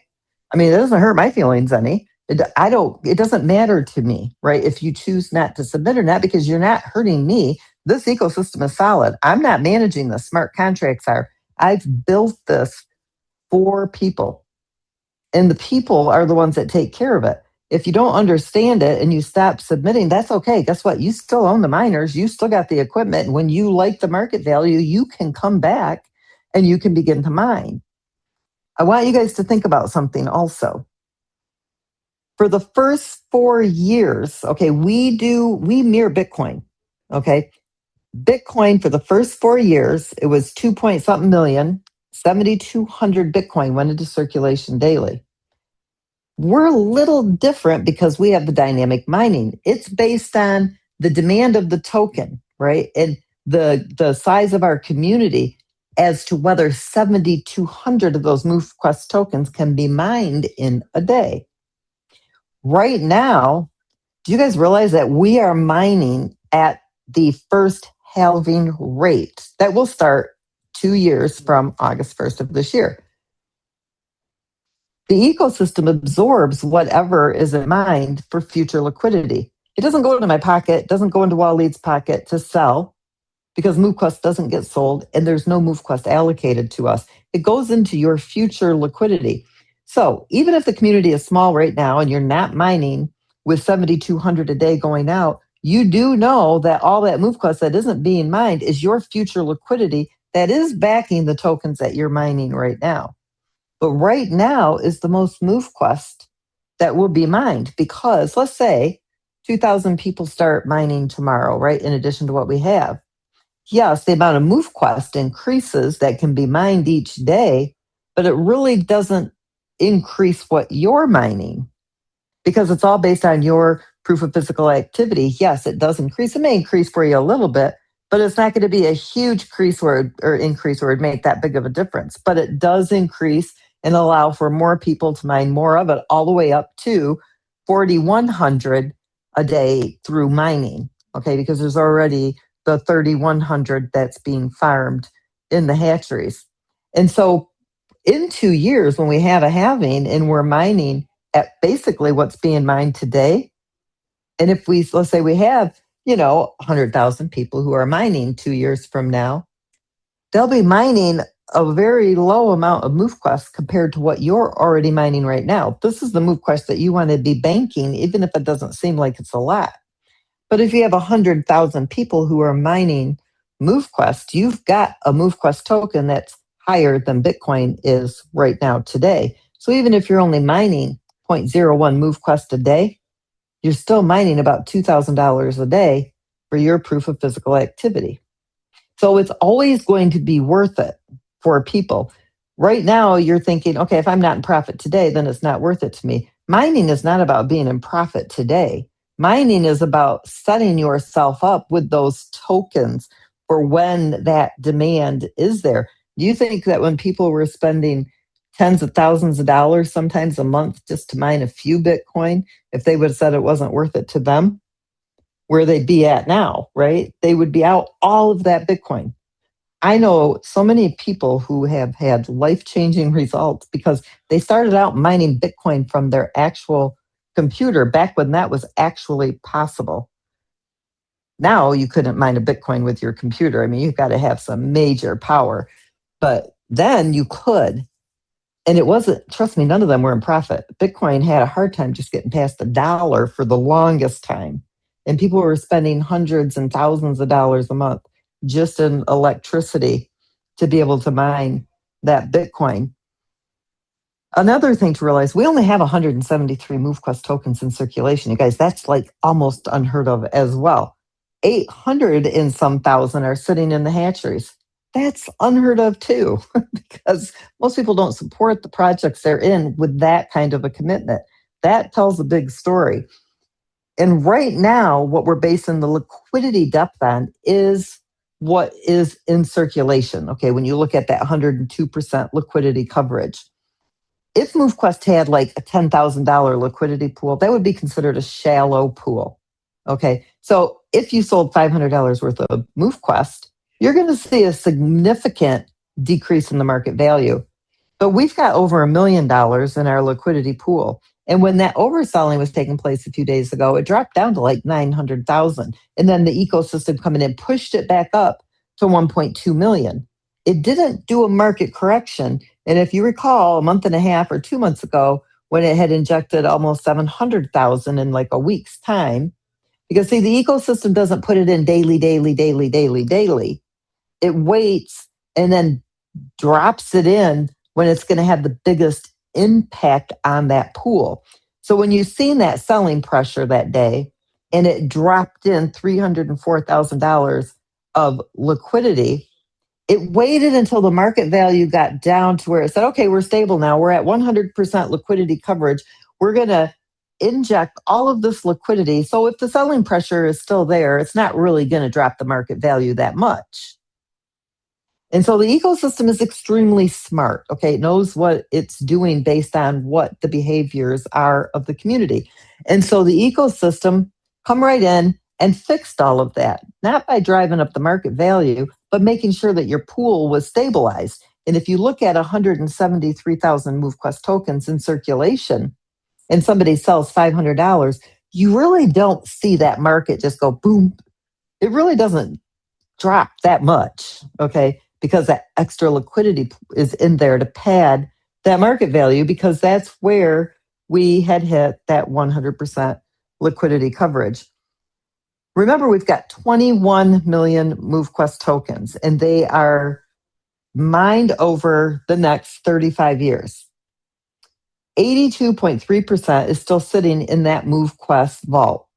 I mean, it doesn't hurt my feelings any. It doesn't matter to me, right? If you choose not to submit or not, because you're not hurting me. This ecosystem is solid. I'm not managing this. Smart contracts are. I've built this for people, and the people are the ones that take care of it. If you don't understand it and you stop submitting, that's okay. Guess what? You still own the miners. You still got the equipment. And when you like the market value, you can come back and you can begin to mine. I want you guys to think about something also. For the first 4 years, okay, we mirror Bitcoin, okay? Bitcoin for the first 4 years, it was 2 point something million, 7,200 Bitcoin went into circulation daily. We're a little different because we have the dynamic mining. It's based on the demand of the token, right? And the size of our community as to whether 7,200 of those MoveQuest tokens can be mined in a day. Right now, do you guys realize that we are mining at the first halving rate that will start 2 years from August 1st of this year? The ecosystem absorbs whatever is mined for future liquidity. It doesn't go into my pocket, doesn't go into Waleed's pocket to sell because MoveQuest doesn't get sold and there's no MoveQuest allocated to us. It goes into your future liquidity. So even if the community is small right now and you're not mining with 7,200 a day going out, you do know that all that MoveQuest that isn't being mined is your future liquidity that is backing the tokens that you're mining right now. But right now is the most MoveQuest that will be mined because let's say 2,000 people start mining tomorrow, right? In addition to what we have. Yes, the amount of MoveQuest increases that can be mined each day, but it really doesn't increase what you're mining because it's all based on your proof of physical activity. Yes, it does increase. It may increase for you a little bit, but it's not going to be a huge increase or it'd make that big of a difference. But it does increase and allow for more people to mine more of it all the way up to 4,100 a day through mining. okay, because there's already the 3,100 that's being farmed in the hatcheries. And so in 2 years, when we have a halving and we're mining at basically what's being mined today, and if let's say we have, 100,000 people who are mining 2 years from now, they'll be mining a very low amount of MoveQuest compared to what you're already mining right now. This is the MoveQuest that you want to be banking, even if it doesn't seem like it's a lot. But if you have 100,000 people who are mining MoveQuest, you've got a MoveQuest token that's higher than Bitcoin is right now today. So even if you're only mining 0.01 MoveQuest a day, you're still mining about $2,000 a day for your proof of physical activity. So it's always going to be worth it for people. Right now, you're thinking, okay, if I'm not in profit today, then it's not worth it to me. Mining is not about being in profit today. Mining is about setting yourself up with those tokens for when that demand is there. Do you think that when people were spending tens of thousands of dollars, sometimes a month, just to mine a few Bitcoin, if they would have said it wasn't worth it to them, where they'd be at now, right? They would be out all of that Bitcoin. I know so many people who have had life-changing results because they started out mining Bitcoin from their actual computer back when that was actually possible. Now you couldn't mine a Bitcoin with your computer. I mean, you've got to have some major power, but then you could. And it wasn't, trust me, none of them were in profit. Bitcoin had a hard time just getting past $1 for the longest time. And people were spending hundreds and thousands of dollars a month just in electricity to be able to mine that Bitcoin. Another thing to realize, we only have 173 MoveQuest tokens in circulation. You guys, that's like almost unheard of as well. 800 and some thousand are sitting in the hatcheries. That's unheard of too, because most people don't support the projects they're in with that kind of a commitment. That tells a big story. And right now, what we're basing the liquidity depth on is what is in circulation. Okay, when you look at that 102% liquidity coverage. If MoveQuest had like a $10,000 liquidity pool, that would be considered a shallow pool. Okay, so if you sold $500 worth of MoveQuest, you're going to see a significant decrease in the market value. But we've got over $1 million in our liquidity pool. And when that overselling was taking place a few days ago, it dropped down to like 900,000. And then the ecosystem coming in pushed it back up to 1.2 million. It didn't do a market correction. And if you recall, a month and a half or 2 months ago, when it had injected almost 700,000 in like a week's time, because see, the ecosystem doesn't put it in daily. It waits and then drops it in when it's going to have the biggest impact on that pool. So when you've seen that selling pressure that day and it dropped in $304,000 of liquidity, it waited until the market value got down to where it said, okay, we're stable now. We're at 100% liquidity coverage. We're going to inject all of this liquidity. So if the selling pressure is still there, it's not really going to drop the market value that much. And so the ecosystem is extremely smart. Okay, it knows what it's doing based on what the behaviors are of the community. And so the ecosystem come right in and fixed all of that, not by driving up the market value, but making sure that your pool was stabilized. And if you look at 173,000 MoveQuest tokens in circulation and somebody sells $500, you really don't see that market just go boom. It really doesn't drop that much, okay? Because that extra liquidity is in there to pad that market value, because that's where we had hit that 100% liquidity coverage. Remember, we've got 21 million MoveQuest tokens, and they are mined over the next 35 years. 82.3% is still sitting in that MoveQuest vault.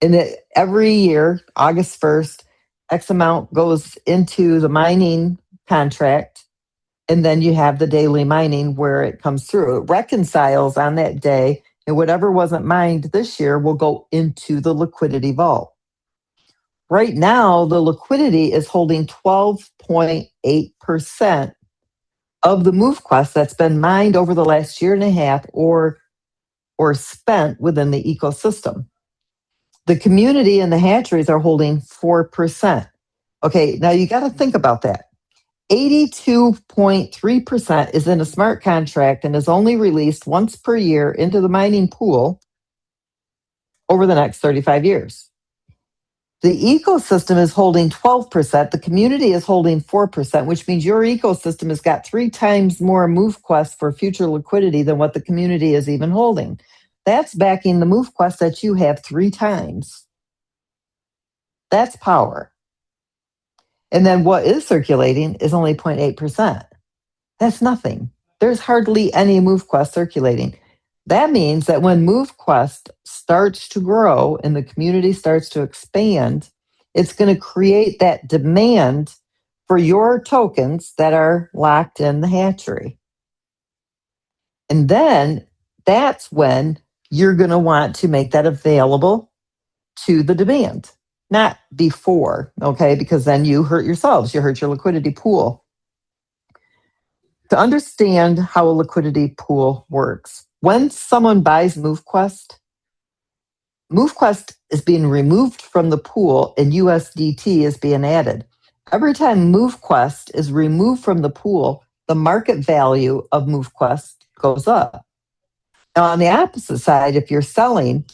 And every year, August 1st, X amount goes into the mining contract, and then you have the daily mining where it comes through. It reconciles on that day, and whatever wasn't mined this year will go into the liquidity vault. Right now, the liquidity is holding 12.8% of the MoveQuest that's been mined over the last year and a half or spent within the ecosystem. The community and the hatcheries are holding 4%. Okay, now you got to think about that. 82.3% is in a smart contract and is only released once per year into the mining pool over the next 35 years. The ecosystem is holding 12%. The community is holding 4%, which means your ecosystem has got 3 times more MoveQuest for future liquidity than what the community is even holding. That's backing the MoveQuest that you have 3 times. That's power. And then what is circulating is only 0.8%. That's nothing. There's hardly any MoveQuest circulating. That means that when MoveQuest starts to grow and the community starts to expand, it's going to create that demand for your tokens that are locked in the hatchery. And then that's when you're going to want to make that available to the demand, not before, okay? Because then you hurt yourselves, you hurt your liquidity pool. To understand how a liquidity pool works, when someone buys MoveQuest, MoveQuest is being removed from the pool and USDT is being added. Every time MoveQuest is removed from the pool, the market value of MoveQuest goes up. Now, on the opposite side, if you're selling,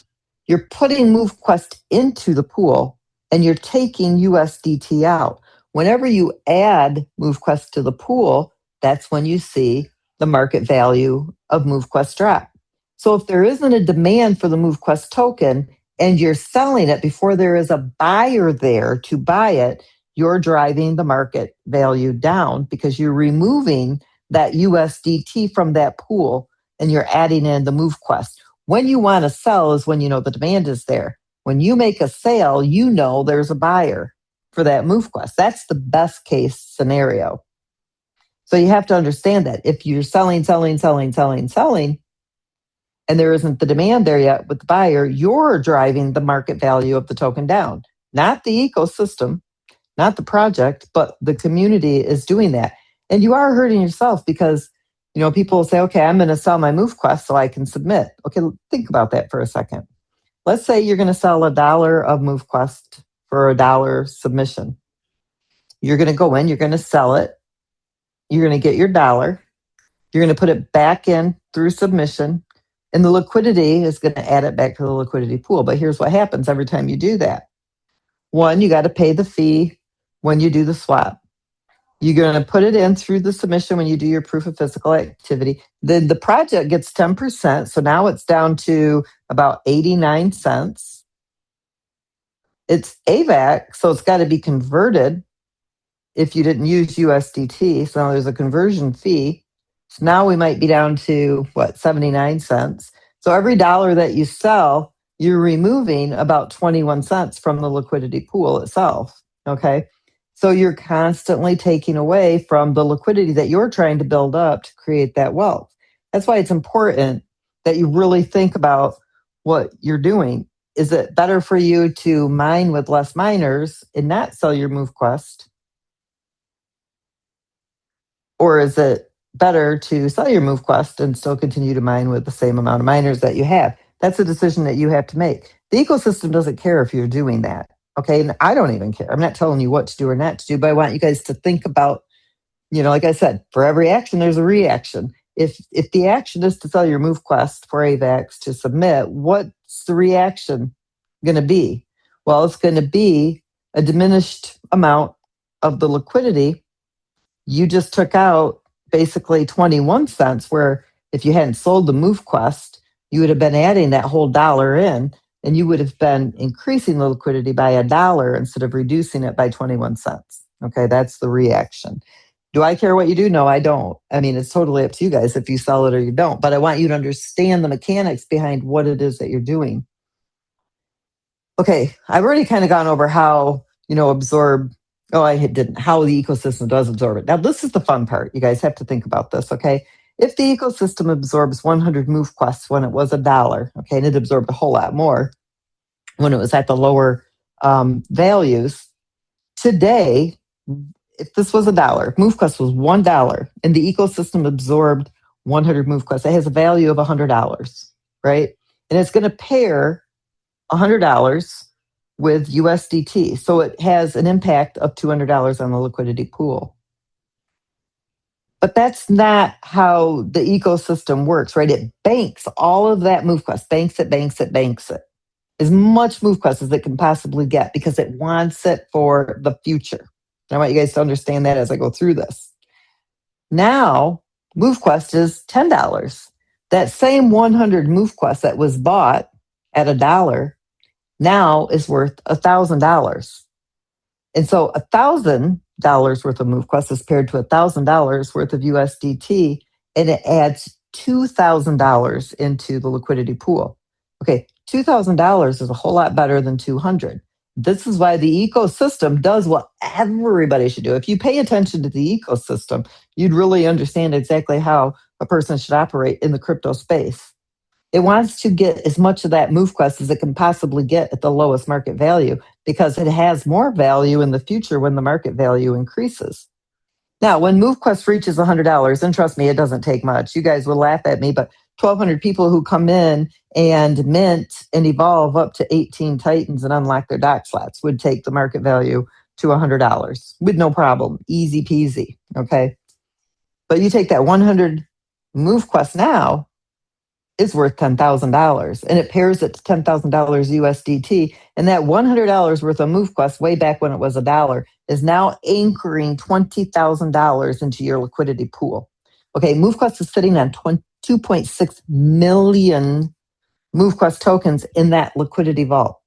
you're putting MoveQuest into the pool and you're taking USDT out. Whenever you add MoveQuest to the pool, that's when you see the market value of MoveQuest drop. So if there isn't a demand for the MoveQuest token and you're selling it before there is a buyer there to buy it, you're driving the market value down because you're removing that USDT from that pool and you're adding in the MoveQuest. When you want to sell is when you know the demand is there. When you make a sale, you know there's a buyer for that MoveQuest. That's the best case scenario. So you have to understand that if you're selling, and there isn't the demand there yet with the buyer, you're driving the market value of the token down. Not the ecosystem, not the project, but the community is doing that. And you are hurting yourself because, you know, people will say, okay, I'm going to sell my MoveQuest so I can submit. Okay, think about that for a second. Let's say you're going to sell $1 of MoveQuest for $1 submission. You're going to go in, you're going to sell it. You're going to get your $1. You're going to put it back in through submission, and the liquidity is going to add it back to the liquidity pool. But here's what happens every time you do that. One, you got to pay the fee when you do the swap. You're going to put it in through the submission when you do your proof of physical activity. Then the project gets 10%. So now it's down to about 89 cents. It's AVAC, so it's got to be converted if you didn't use USDT. So now there's a conversion fee. So now we might be down to, 79 cents. So every $1 that you sell, you're removing about 21 cents from the liquidity pool itself, okay? So you're constantly taking away from the liquidity that you're trying to build up to create that wealth. That's why it's important that you really think about what you're doing. Is it better for you to mine with less miners and not sell your MoveQuest? Or is it better to sell your MoveQuest and still continue to mine with the same amount of miners that you have? That's a decision that you have to make. The ecosystem doesn't care if you're doing that, okay? And I don't even care. I'm not telling you what to do or not to do, but I want you guys to think about, you know, like I said, for every action, there's a reaction. If the action is to sell your MoveQuest for AVAX to submit, what's the reaction going to be? Well, it's going to be a diminished amount of the liquidity. You just took out basically 21 cents, where if you hadn't sold the MoveQuest, you would have been adding that whole $1 in, and you would have been increasing the liquidity by $1 instead of reducing it by 21 cents. Okay, that's the reaction. Do I care what you do? No, I don't. I mean, it's totally up to you guys if you sell it or you don't, but I want you to understand the mechanics behind what it is that you're doing. Okay, I've already kind of gone over how, absorb. Oh, I didn't. How the ecosystem does absorb it. Now, this is the fun part. You guys have to think about this, okay? If the ecosystem absorbs 100 MoveQuests when it was $1, okay, and it absorbed a whole lot more when it was at the lower values, today, if this was $1, MoveQuest was $1, and the ecosystem absorbed 100 MoveQuests, it has a value of $100, right? And it's going to pair $100 with USDT. So it has an impact of $200 on the liquidity pool. But that's not how the ecosystem works, right? It banks all of that MoveQuest, banks it. As much MoveQuest as it can possibly get because it wants it for the future. I want you guys to understand that as I go through this. Now, MoveQuest is $10. That same 100 MoveQuest that was bought at $1 now is worth $1,000. And so $1,000 worth of MoveQuest is paired to $1,000 worth of USDT, and it adds $2,000 into the liquidity pool. Okay, $2,000 is a whole lot better than 200. This is why the ecosystem does what everybody should do. If you pay attention to the ecosystem, you'd really understand exactly how a person should operate in the crypto space. It wants to get as much of that MoveQuest as it can possibly get at the lowest market value because it has more value in the future when the market value increases. Now, when MoveQuest reaches $100, and trust me, it doesn't take much. You guys will laugh at me, but 1,200 people who come in and mint and evolve up to 18 Titans and unlock their doc slots would take the market value to $100 with no problem. Easy peasy, okay? But you take that 100 MoveQuest now, is worth $10,000 and it pairs it to $10,000 USDT. And that $100 worth of MoveQuest way back when it was $1 is now anchoring $20,000 into your liquidity pool. Okay, MoveQuest is sitting on 2.6 million MoveQuest tokens in that liquidity vault.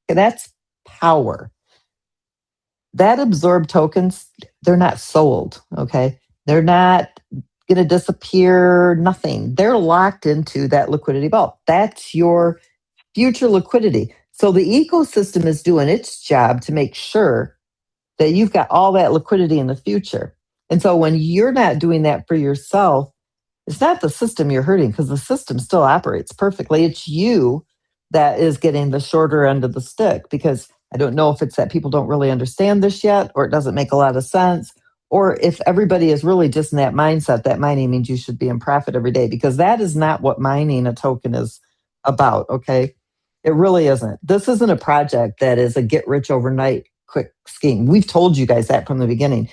Okay, that's power. That absorbed tokens, they're not sold, okay? They're not going to disappear, nothing. They're locked into that liquidity vault. That's your future liquidity. So the ecosystem is doing its job to make sure that you've got all that liquidity in the future. And so when you're not doing that for yourself, it's not the system you're hurting because the system still operates perfectly. It's you that is getting the shorter end of the stick because I don't know if it's that people don't really understand this yet or it doesn't make a lot of sense. Or if everybody is really just in that mindset that mining means you should be in profit every day, because that is not what mining a token is about, okay? It really isn't. This isn't a project that is a get rich overnight quick scheme. We've told you guys that from the beginning.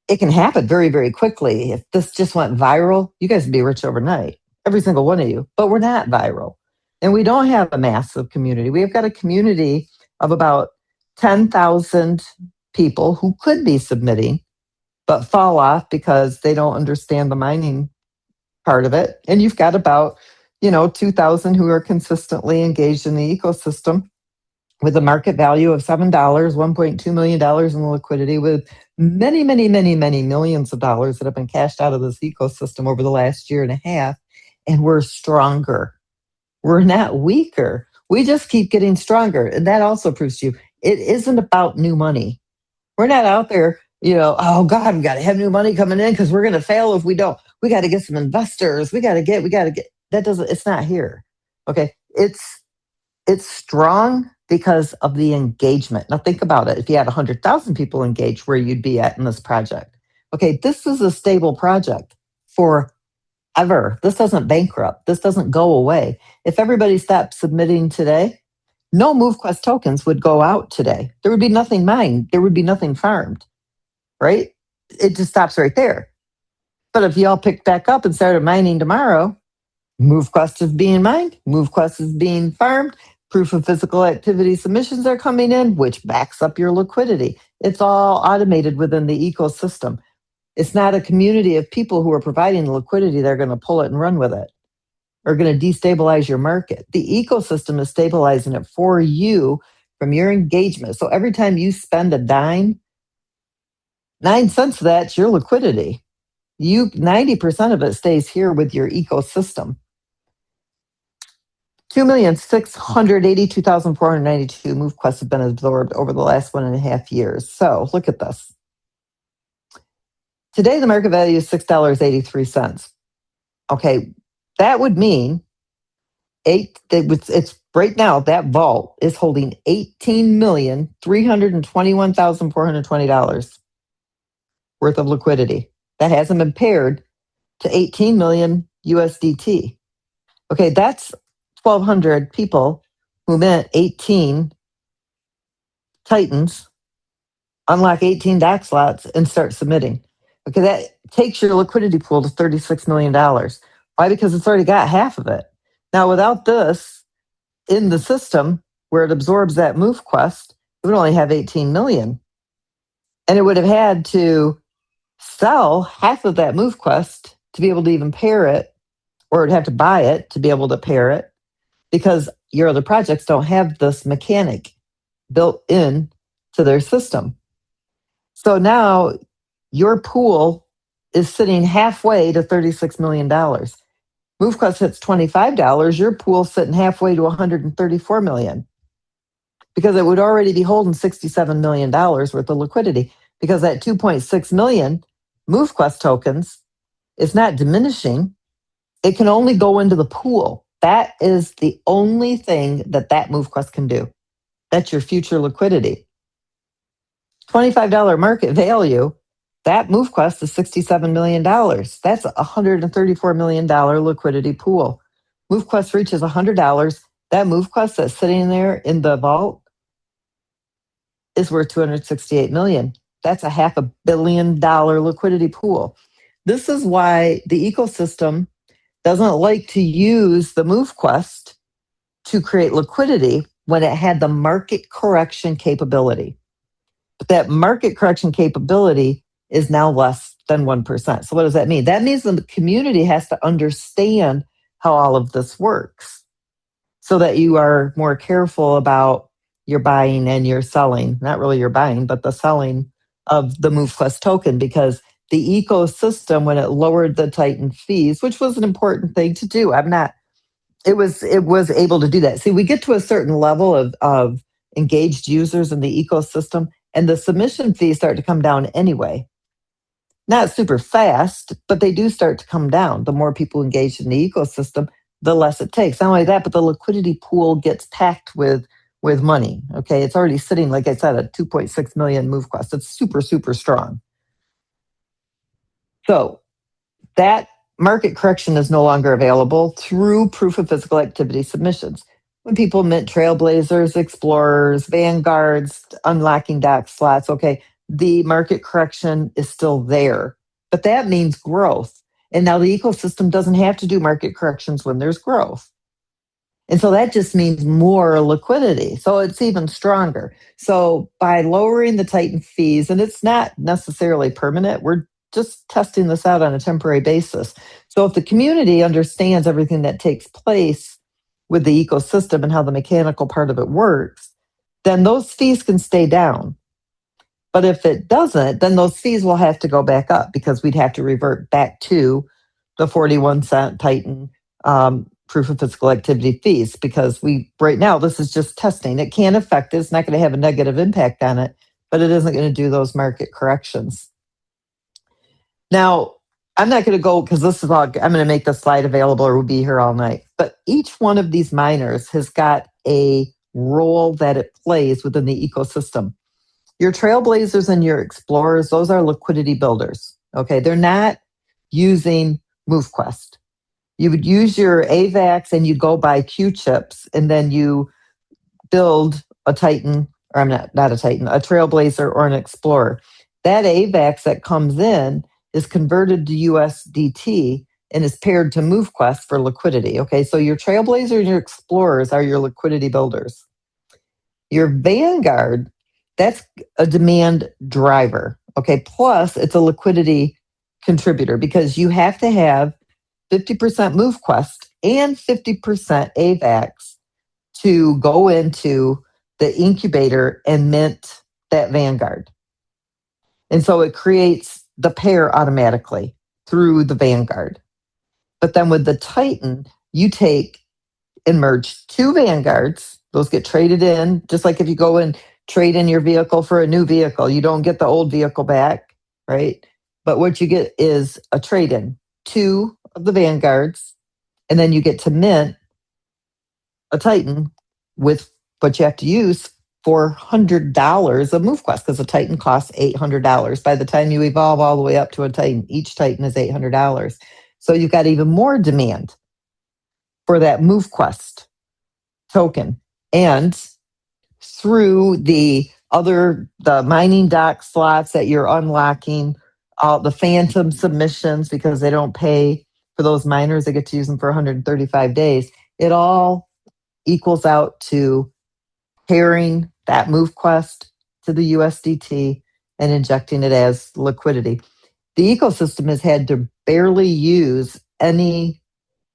It can happen very, very quickly. If this just went viral, you guys would be rich overnight, every single one of you. But we're not viral. And we don't have a massive community. We have got a community of about 10,000 people who could be submitting but fall off because they don't understand the mining part of it. And you've got about, 2,000 who are consistently engaged in the ecosystem with a market value of $7, $1.2 million in the liquidity with many, many, many, many millions of dollars that have been cashed out of this ecosystem over the last year and a half. And we're stronger. We're not weaker. We just keep getting stronger. And that also proves to you, it isn't about new money. We're not out there, oh God, we got to have new money coming in because we're going to fail if we don't. We got to get some investors. We got to get, it's not here. Okay. It's strong because of the engagement. Now think about it. If you had 100,000 people engaged, where you'd be at in this project. Okay. This is a stable project forever. This doesn't bankrupt. This doesn't go away. If everybody stopped submitting today, no MoveQuest tokens would go out today. There would be nothing mined. There would be nothing farmed, right? It just stops right there. But if y'all picked back up and started mining tomorrow, MoveQuest is being mined, MoveQuest is being farmed, proof of physical activity submissions are coming in, which backs up your liquidity. It's all automated within the ecosystem. It's not a community of people who are providing the liquidity. They're going to pull it and run with it. Are going to destabilize your market. The ecosystem is stabilizing it for you from your engagement. So every time you spend a dime, 9 cents of that's your liquidity. 90% of it stays here with your ecosystem. 2,682,492 MoveQuests have been absorbed over the last 1.5 years. So look at this. Today, the market value is $6.83. Okay. That would mean it's right now, that vault is holding $18,321,420 worth of liquidity. That hasn't been paired to 18 million USDT. Okay, that's 1,200 people who meant 18 Titans, unlock 18 doc slots, and start submitting. Okay, that takes your liquidity pool to $36 million. Why? Because it's already got half of it. Now, without this in the system where it absorbs that MoveQuest, it would only have 18 million. And it would have had to sell half of that MoveQuest to be able to even pair it, or it'd have to buy it to be able to pair it, because your other projects don't have this mechanic built in to their system. So now your pool is sitting halfway to $36 million. MoveQuest hits $25, your pool's sitting halfway to $134 million, because it would already be holding $67 million worth of liquidity, because that 2.6 million MoveQuest tokens is not diminishing. It can only go into the pool. That is the only thing that MoveQuest can do. That's your future liquidity. $25 market value, that MoveQuest is $67 million. That's a $134 million liquidity pool. MoveQuest reaches $100. That MoveQuest that's sitting there in the vault is worth $268 million. That's a $500 million liquidity pool. This is why the ecosystem doesn't like to use the MoveQuest to create liquidity when it had the market correction capability. But that market correction capability is now less than 1%. So what does that mean? That means the community has to understand how all of this works so that you are more careful about your buying and your selling. Not really your buying, but the selling of the MoveQuest token, because the ecosystem, when it lowered the Titan fees, which was an important thing to do, it was able to do that. See, we get to a certain level of engaged users in the ecosystem, and the submission fees start to come down anyway. Not super fast, but they do start to come down. The more people engaged in the ecosystem, the less it takes. Not only that, but the liquidity pool gets packed with money. Okay, it's already sitting, like I said, at 2.6 million MoveQuest. It's super, super strong. So that market correction is no longer available through proof of physical activity submissions. When people mint Trailblazers, Explorers, Vanguards, unlocking doc slots, okay, the market correction is still there, but that means growth. And now the ecosystem doesn't have to do market corrections when there's growth. And so that just means more liquidity. So it's even stronger. So by lowering the Titan fees, and it's not necessarily permanent, we're just testing this out on a temporary basis. So if the community understands everything that takes place with the ecosystem and how the mechanical part of it works, then those fees can stay down. But if it doesn't, then those fees will have to go back up, because we'd have to revert back to the 41-cent Titan proof of physical activity fees, because right now this is just testing. It can affect it. It's not going to have a negative impact on it, but it isn't going to do those market corrections. Now, I'm not going to go, because this is all, I'm going to make the slide available or we'll be here all night. But each one of these miners has got a role that it plays within the ecosystem. Your Trailblazers and your Explorers, those are liquidity builders. Okay, they're not using MoveQuest. You would use your AVAX and you go buy Q chips, and then you build a Titan, or I'm not a Titan, a Trailblazer or an Explorer. That AVAX that comes in is converted to USDT and is paired to MoveQuest for liquidity. Okay, so your Trailblazer and your Explorers are your liquidity builders. Your Vanguard, that's a demand driver. Okay, plus it's a liquidity contributor, because you have to have 50% MoveQuest and 50% AVAX to go into the incubator and mint that Vanguard. And so it creates the pair automatically through the Vanguard. But then with the Titan, you take and merge two Vanguards. Those get traded in, just like if you go and trade in your vehicle for a new vehicle. You don't get the old vehicle back, right? But what you get is a trade-in. Two of the Vanguards, and then you get to mint a Titan with what you have to use $400 of MoveQuest, because a Titan costs $800. By the time you evolve all the way up to a Titan, each Titan is $800. So you've got even more demand for that MoveQuest token. And through the the mining dock slots that you're unlocking, the phantom submissions because they don't pay for those miners, they get to use them for 135 days. It all equals out to pairing that MoveQuest to the USDT and injecting it as liquidity. The ecosystem has had to barely use any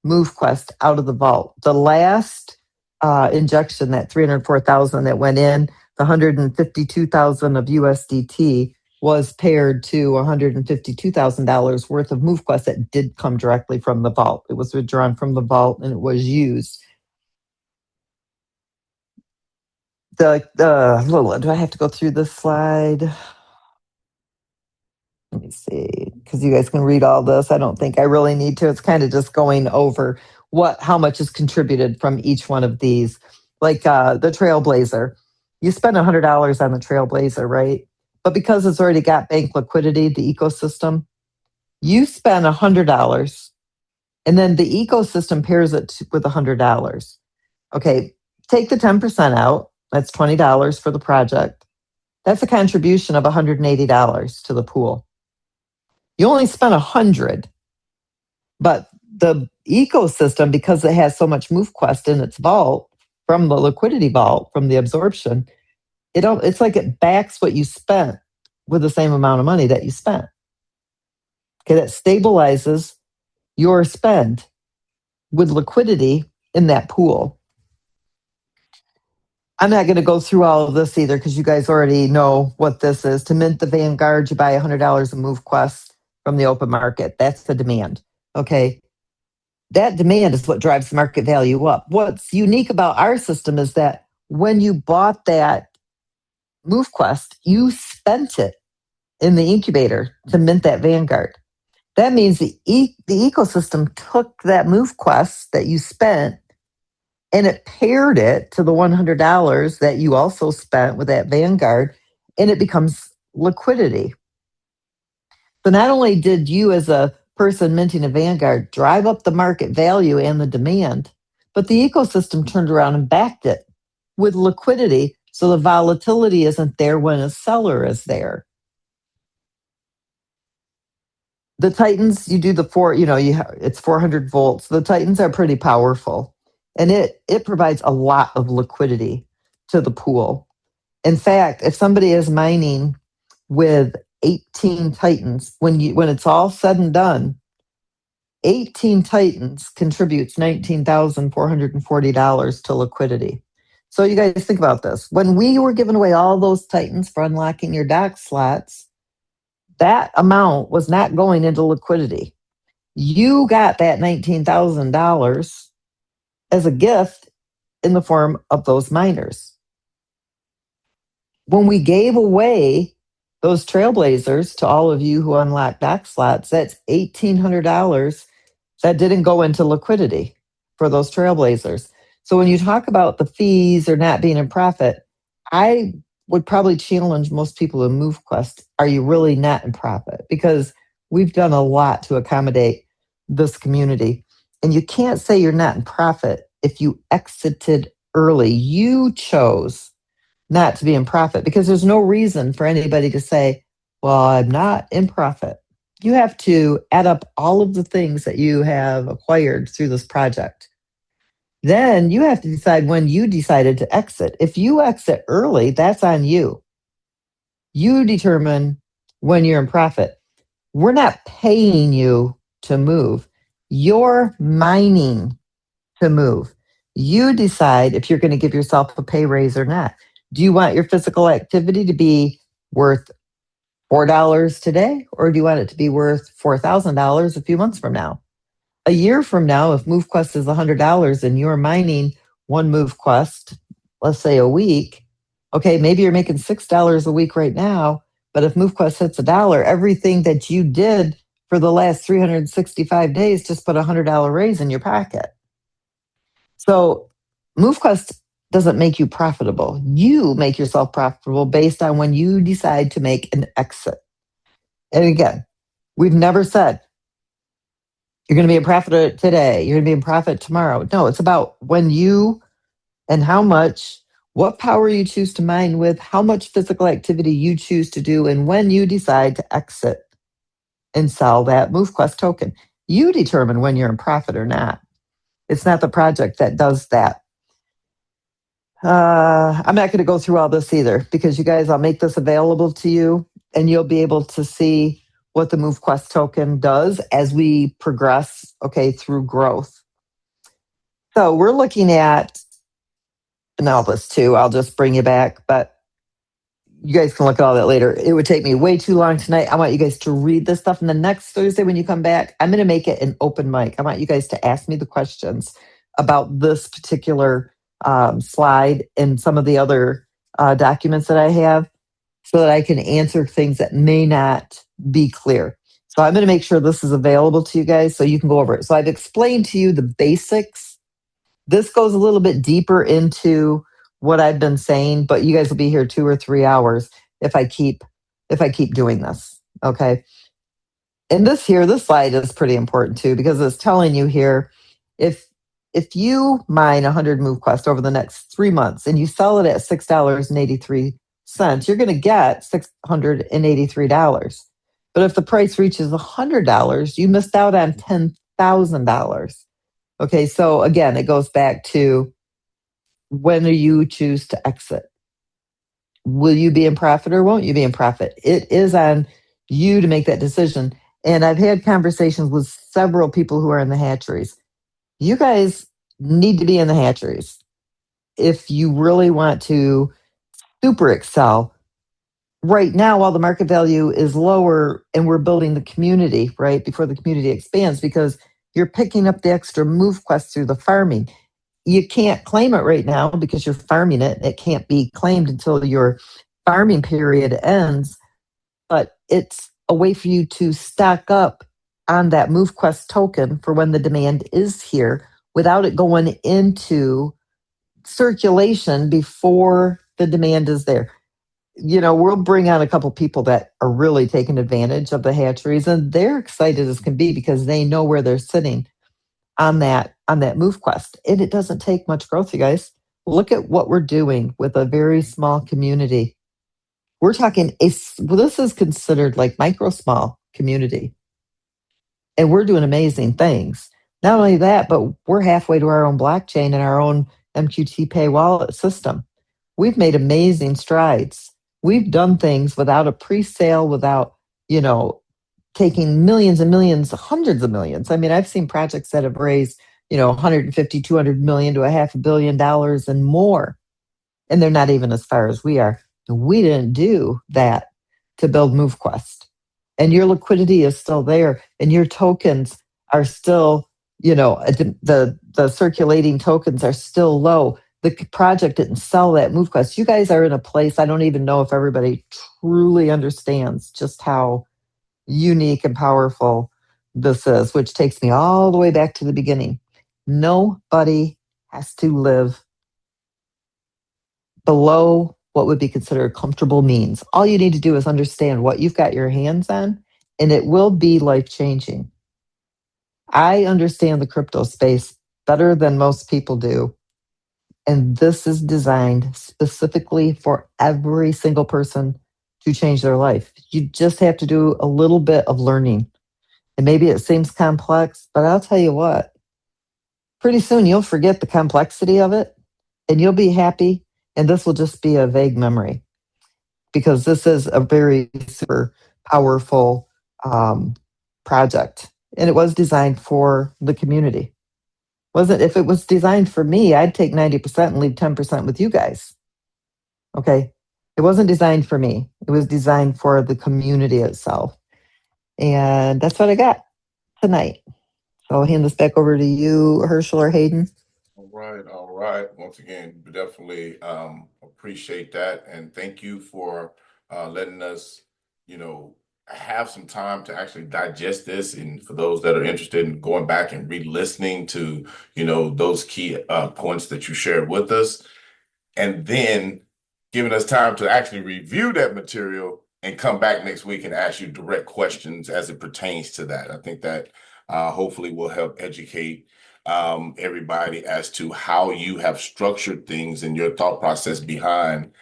MoveQuest out of the vault. The last injection, that 304,000 that went in, the 152,000 of USDT was paired to $152,000 worth of MoveQuest that did come directly from the vault. It was withdrawn from the vault and it was used. Do I have to go through this slide? Let me see, because you guys can read all this. I don't think I really need to. It's kind of just going over how much is contributed from each one of these. Like the Trailblazer, you spend $100 on the Trailblazer, right? But because it's already got bank liquidity, the ecosystem, you spend $100, and then the ecosystem pairs it with $100. Okay, take the 10% out. That's $20 for the project. That's a contribution of $180 to the pool. You only spent $100, but the ecosystem, because it has so much MoveQuest in its vault from the liquidity vault, from the absorption, it's like it backs what you spent with the same amount of money that you spent. Okay, that stabilizes your spend with liquidity in that pool. I'm not going to go through all of this either because you guys already know what this is. To mint the Vanguard, you buy $100 of MoveQuest from the open market. That's the demand. Okay. That demand is what drives the market value up. What's unique about our system is that when you bought that MoveQuest, you spent it in the incubator to mint that Vanguard. That means the ecosystem took that MoveQuest that you spent and it paired it to the $100 that you also spent with that Vanguard, and it becomes liquidity. So not only did you as a person minting a Vanguard drive up the market value and the demand, but the ecosystem turned around and backed it with liquidity so the volatility isn't there when a seller is there. The Titans, you do it's 400 volts. The Titans are pretty powerful. And it provides a lot of liquidity to the pool. In fact, if somebody is mining with 18 Titans, when it's all said and done, 18 Titans contributes $19,440 to liquidity. So you guys think about this. When we were giving away all those Titans for unlocking your dock slots, that amount was not going into liquidity. You got that $19,000 as a gift in the form of those miners. When we gave away those Trailblazers to all of you who unlocked dock slots, that's $1,800 that didn't go into liquidity for those Trailblazers. So when you talk about the fees or not being in profit, I would probably challenge most people in MoveQuest, are you really not in profit? Because we've done a lot to accommodate this community. And you can't say you're not in profit if you exited early. You chose not to be in profit because there's no reason for anybody to say, well, I'm not in profit. You have to add up all of the things that you have acquired through this project. Then you have to decide when you decided to exit. If you exit early, that's on you. You determine when you're in profit. We're not paying you to move. You're mining to move. You decide if you're going to give yourself a pay raise or not. Do you want your physical activity to be worth $4 today, or do you want it to be worth $4,000 a few months from now? A year from now, if MoveQuest is $100 and you're mining one MoveQuest, let's say a week, okay, maybe you're making $6 a week right now, but if MoveQuest hits $1, everything that you did for the last 365 days just put a $100 raise in your pocket. So MoveQuest doesn't make you profitable. You make yourself profitable based on when you decide to make an exit. And again, we've never said you're going to be in profit today, you're going to be in profit tomorrow. No, it's about when you and how much what power you choose to mine with, how much physical activity you choose to do, and when you decide to exit and sell that MoveQuest token. You determine when you're in profit or not. It's not the project that does that. I'm not going to go through all this either because you guys, I'll make this available to you and you'll be able to see what the MoveQuest token does as we progress, okay, through growth. So we're looking at, and all this too, I'll just bring you back, but you guys can look at all that later. It would take me way too long tonight. I want you guys to read this stuff. And the next Thursday, when you come back, I'm going to make it an open mic. I want you guys to ask me the questions about this particular slide and some of the other documents that I have so that I can answer things that may not be clear. So I'm going to make sure this is available to you guys so you can go over it. So I've explained to you the basics. This goes a little bit deeper into what I've been saying, but you guys will be here 2 or 3 hours if I keep doing this. Okay. And this slide is pretty important too, because it's telling you here, if you mine 100 MoveQuest over the next 3 months and you sell it at $6.83, you're going to get $683. But if the price reaches $100, you missed out on $10,000. Okay. So again, it goes back to, when do you choose to exit? Will you be in profit or won't you be in profit? It is on you to make that decision. And I've had conversations with several people who are in the hatcheries. You guys need to be in the hatcheries if you really want to super excel. Right now, while the market value is lower and we're building the community, right, before the community expands, because you're picking up the extra MoveQuest through the farming. You can't claim it right now because you're farming it. It can't be claimed until your farming period ends, but it's a way for you to stack up on that MoveQuest token for when the demand is here without it going into circulation before the demand is there. You know, we'll bring on a couple people that are really taking advantage of the hatcheries, and they're excited as can be because they know where they're sitting on that MoveQuest. And it doesn't take much growth, you guys. Look at what we're doing with a very small community. We're talking this is considered like micro small community. And we're doing amazing things. Not only that, but we're halfway to our own blockchain and our own MQT Pay wallet system. We've made amazing strides. We've done things without a pre-sale, without, taking millions and millions, hundreds of millions. I mean, I've seen projects that have raised, 150, 200 million to $500 million and more. And they're not even as far as we are. We didn't do that to build MoveQuest. And your liquidity is still there and your tokens are still, the circulating tokens are still low. The project didn't sell that MoveQuest. You guys are in a place, I don't even know if everybody truly understands just how unique and powerful this is, which takes me all the way back to the beginning. Nobody has to live below what would be considered comfortable means. All you need to do is understand what you've got your hands on, and it will be life-changing. I understand the crypto space better than most people do. And this is designed specifically for every single person to change their life. You just have to do a little bit of learning. And maybe it seems complex, but I'll tell you what, pretty soon you'll forget the complexity of it and you'll be happy. And this will just be a vague memory because this is a very super powerful project. And it was designed for the community. If it was designed for me, I'd take 90% and leave 10% with you guys. Okay. It wasn't designed for me. It was designed for the community itself. And that's what I got tonight. So I'll hand this back over to you, Herschel or Hayden. All right. Once again, definitely appreciate that. And thank you for letting us, have some time to actually digest this. And for those that are interested in going back and re-listening to, those key points that you shared with us, and then giving us time to actually review that material and come back next week and ask you direct questions as it pertains to that. I think that hopefully will help educate everybody as to how you have structured things and your thought process behind,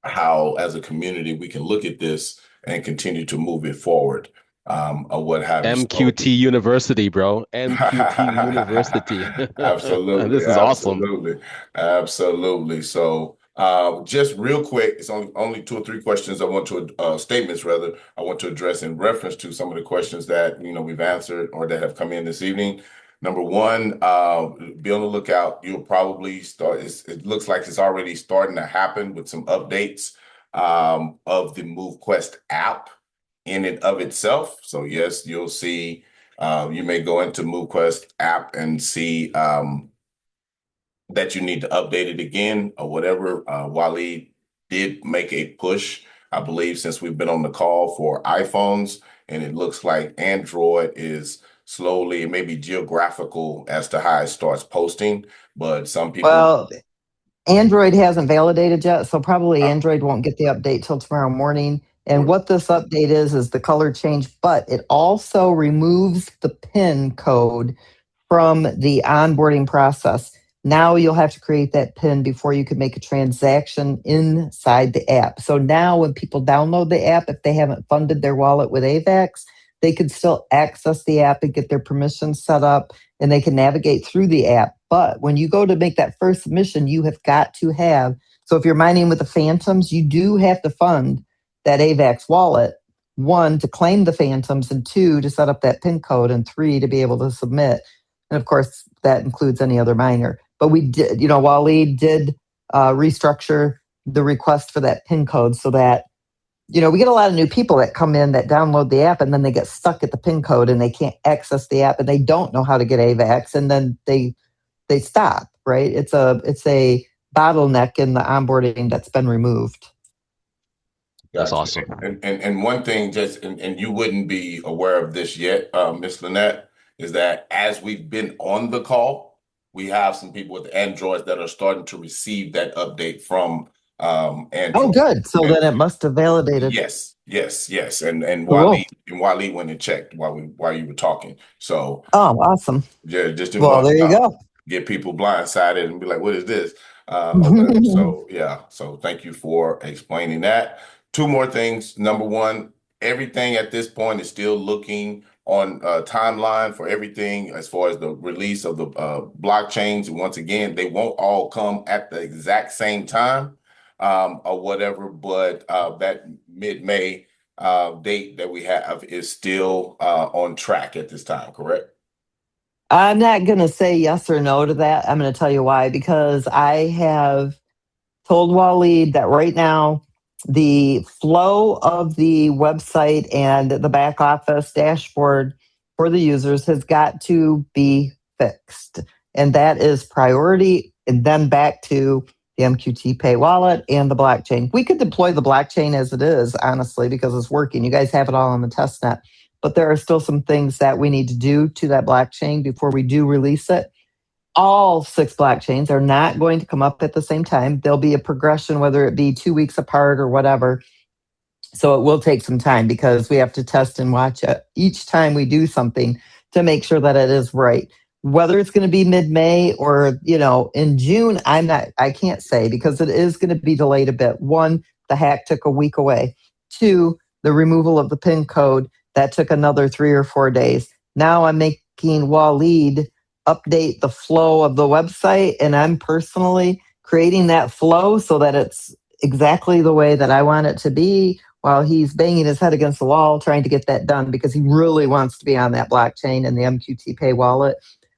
how as a community we can look at this and continue to move it forward, or what have you. MQT University, bro. MQT University. Absolutely, This is awesome. absolutely. So, just real quick, it's only 2 or 3 questions statements rather, I want to address in reference to some of the questions that we've answered or that have come in this evening. Number one, be on the lookout. You'll probably start. It looks like it's already starting to happen with some updates of the MoveQuest app in and of itself. So yes, you'll see. You may go into MoveQuest app and see that you need to update it again or whatever. Waleed did make a push, I believe, since we've been on the call for iPhones, and it looks like Android is slowly, maybe geographical as to how it starts posting, but some people. Well, Android hasn't validated yet, so probably Android won't get the update till tomorrow morning. And what this update is the color change, but it also removes the PIN code from the onboarding process. Now you'll have to create that PIN before you can make a transaction inside the app. So now when people download the app, if they haven't funded their wallet with AVAX, they can still access the app and get their permissions set up, and they can navigate through the app. But when you go to make that first submission, you have got to have, so if you're mining with the Phantoms, you do have to fund that AVAX wallet, 1, to claim the Phantoms, and 2, to set up that PIN code, and 3, to be able to submit. And of course, that includes any other miner. But we did, Waleed did restructure the request for that PIN code so that, we get a lot of new people that come in that download the app and then they get stuck at the PIN code and they can't access the app and they don't know how to get AVAX, and then they stop, right? It's a bottleneck in the onboarding that's been removed. That's awesome. And one thing, and you wouldn't be aware of this yet, Ms. Lynette, is that as we've been on the call, we have some people with Androids that are starting to receive that update from Android. Oh, good. So then it must have validated. Yes. And Cool. Waleed went and checked while you were talking. So awesome. Yeah, just didn't Well, want there you go. get people blindsided and be like, "What is this?" Okay. So yeah. So thank you for explaining that. 2 more things. Number 1, everything at this point is still looking on timeline for everything as far as the release of the blockchains. And once again, they won't all come at the exact same time or whatever, but that mid-May date that we have is still on track at this time, correct? I'm not going to say yes or no to that. I'm going to tell you why. Because I have told Waleed that right now, the flow of the website and the back office dashboard for the users has got to be fixed. And that is priority. And then back to the MQT Pay wallet and the blockchain. We could deploy the blockchain as it is, honestly, because it's working. You guys have it all on the test net. But there are still some things that we need to do to that blockchain before we do release it. All 6 blockchains are not going to come up at the same time. There'll be a progression, whether it be 2 weeks apart or whatever. So it will take some time because we have to test and watch it each time we do something to make sure that it is right. Whether it's going to be mid-May or, in June, I can't say because it is going to be delayed a bit. 1, the hack took a week away. 2, the removal of the PIN code, that took another 3 or 4 days. Now I'm making Waleed update the flow of the website, and I'm personally creating that flow so that it's exactly the way that I want it to be while he's banging his head against the wall trying to get that done because he really wants to be on that blockchain and the MQT Pay wallet.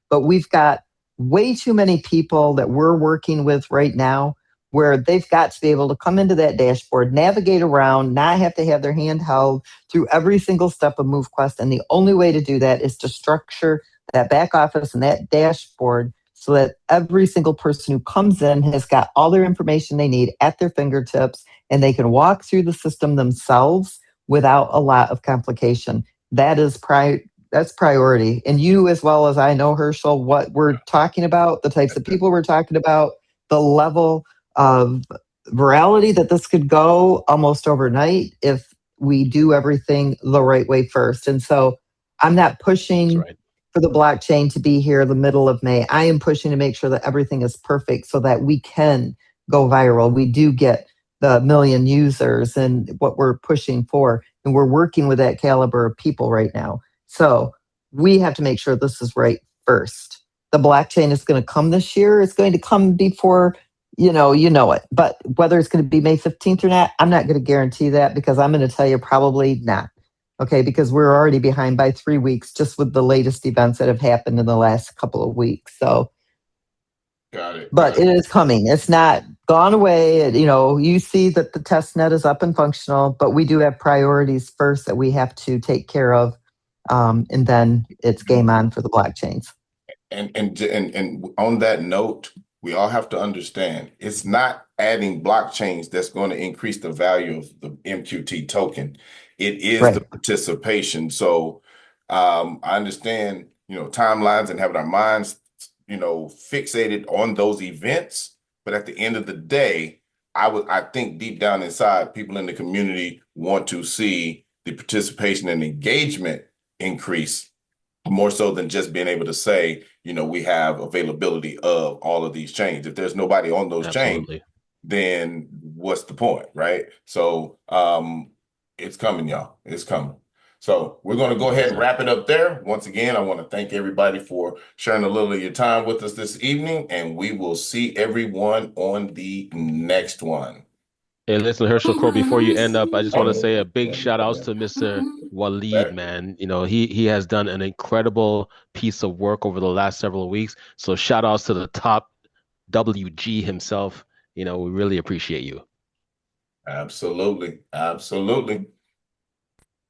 But we've got way too many people that we're working with right now where they've got to be able to come into that dashboard, navigate around, not have to have their hand held through every single step of MoveQuest. And the only way to do that is to structure that back office and that dashboard so that every single person who comes in has got all their information they need at their fingertips and they can walk through the system themselves without a lot of complication. That's priority. And you, as well as I know, Herschel, what we're talking about, the types of people we're talking about, the level of virality that this could go almost overnight if we do everything the right way first. And so I'm not pushing for the blockchain to be here the middle of May. I am pushing to make sure that everything is perfect so that we can go viral. We do get the 1 million users and what we're pushing for. And we're working with that caliber of people right now. So we have to make sure this is right first. The blockchain is going to come this year. It's going to come before, you know it. But whether it's going to be May 15th or not, I'm not going to guarantee that because I'm going to tell you probably not. Okay, because we're already behind by 3 weeks just with the latest events that have happened in the last couple of weeks. So, got it. But it is coming. It's not gone away. You see that the test net is up and functional, but we do have priorities first that we have to take care of, and then it's game on for the blockchains. And on that note, we all have to understand it's not adding blockchains that's going to increase the value of the MQT token. It is Right. the participation. So I understand, timelines and having our minds, fixated on those events. But at the end of the day, I think deep down inside, people in the community want to see the participation and engagement increase more so than just being able to say, we have availability of all of these chains. If there's nobody on those chains, then what's the point, right? So it's coming, y'all. It's coming. So we're going to go ahead and wrap it up there. Once again, I want to thank everybody for sharing a little of your time with us this evening, and we will see everyone on the next one. Hey, listen, Herschel Crow, before you end up, I just want to say a big shout outs to Mr. Waleed, man. He has done an incredible piece of work over the last several weeks. So shout outs to the top WG himself. We really appreciate you. Absolutely. Absolutely.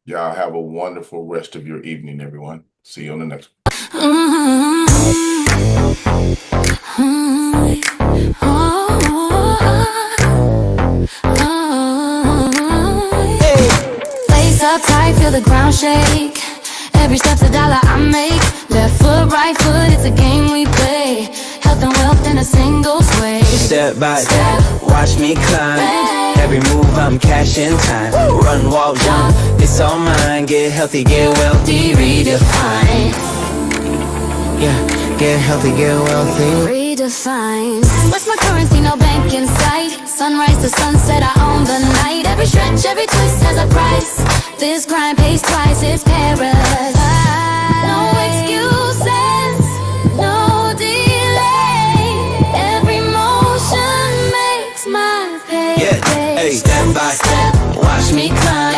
Y'all have a wonderful rest of your evening, everyone. See you on the next one. Face up tight, feel the ground shake. Every step's a dollar I make. Left foot, right foot, it's a game we play. Health and wealth in a single sway. Step by step, watch me climb. Every move I'm cashing time. Run, walk, jump, it's all mine. Get healthy, get wealthy, redefine. Yeah, get healthy, get wealthy. Redefine. What's my currency? No bank in sight. Sunrise to sunset, I own the night. Every stretch, every twist has a price. This grind pays twice, it's paradise. No excuses, no delay. Every motion makes my pay. Hey, step by step, Watch me climb.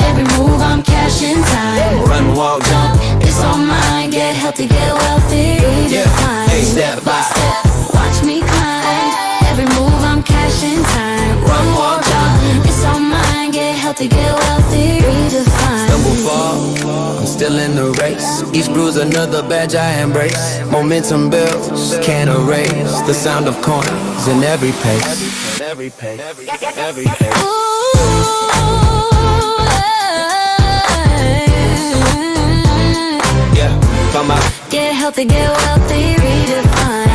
Every move I'm cashing time. run, walk, jump. It's all mine. Get healthy, get wealthy. Redefine. Hey, step by step, Watch me climb. Every move I'm cashing time. run, walk, jump. It's all mine. Get healthy, get wealthy. Redefine. Stumble, fall, I'm still in the race. Each bruise another badge I embrace. Momentum builds, can't erase the sound of coins in every pace. Every pace, every pace. Yeah, come out. Get healthy, get wealthy, redefine.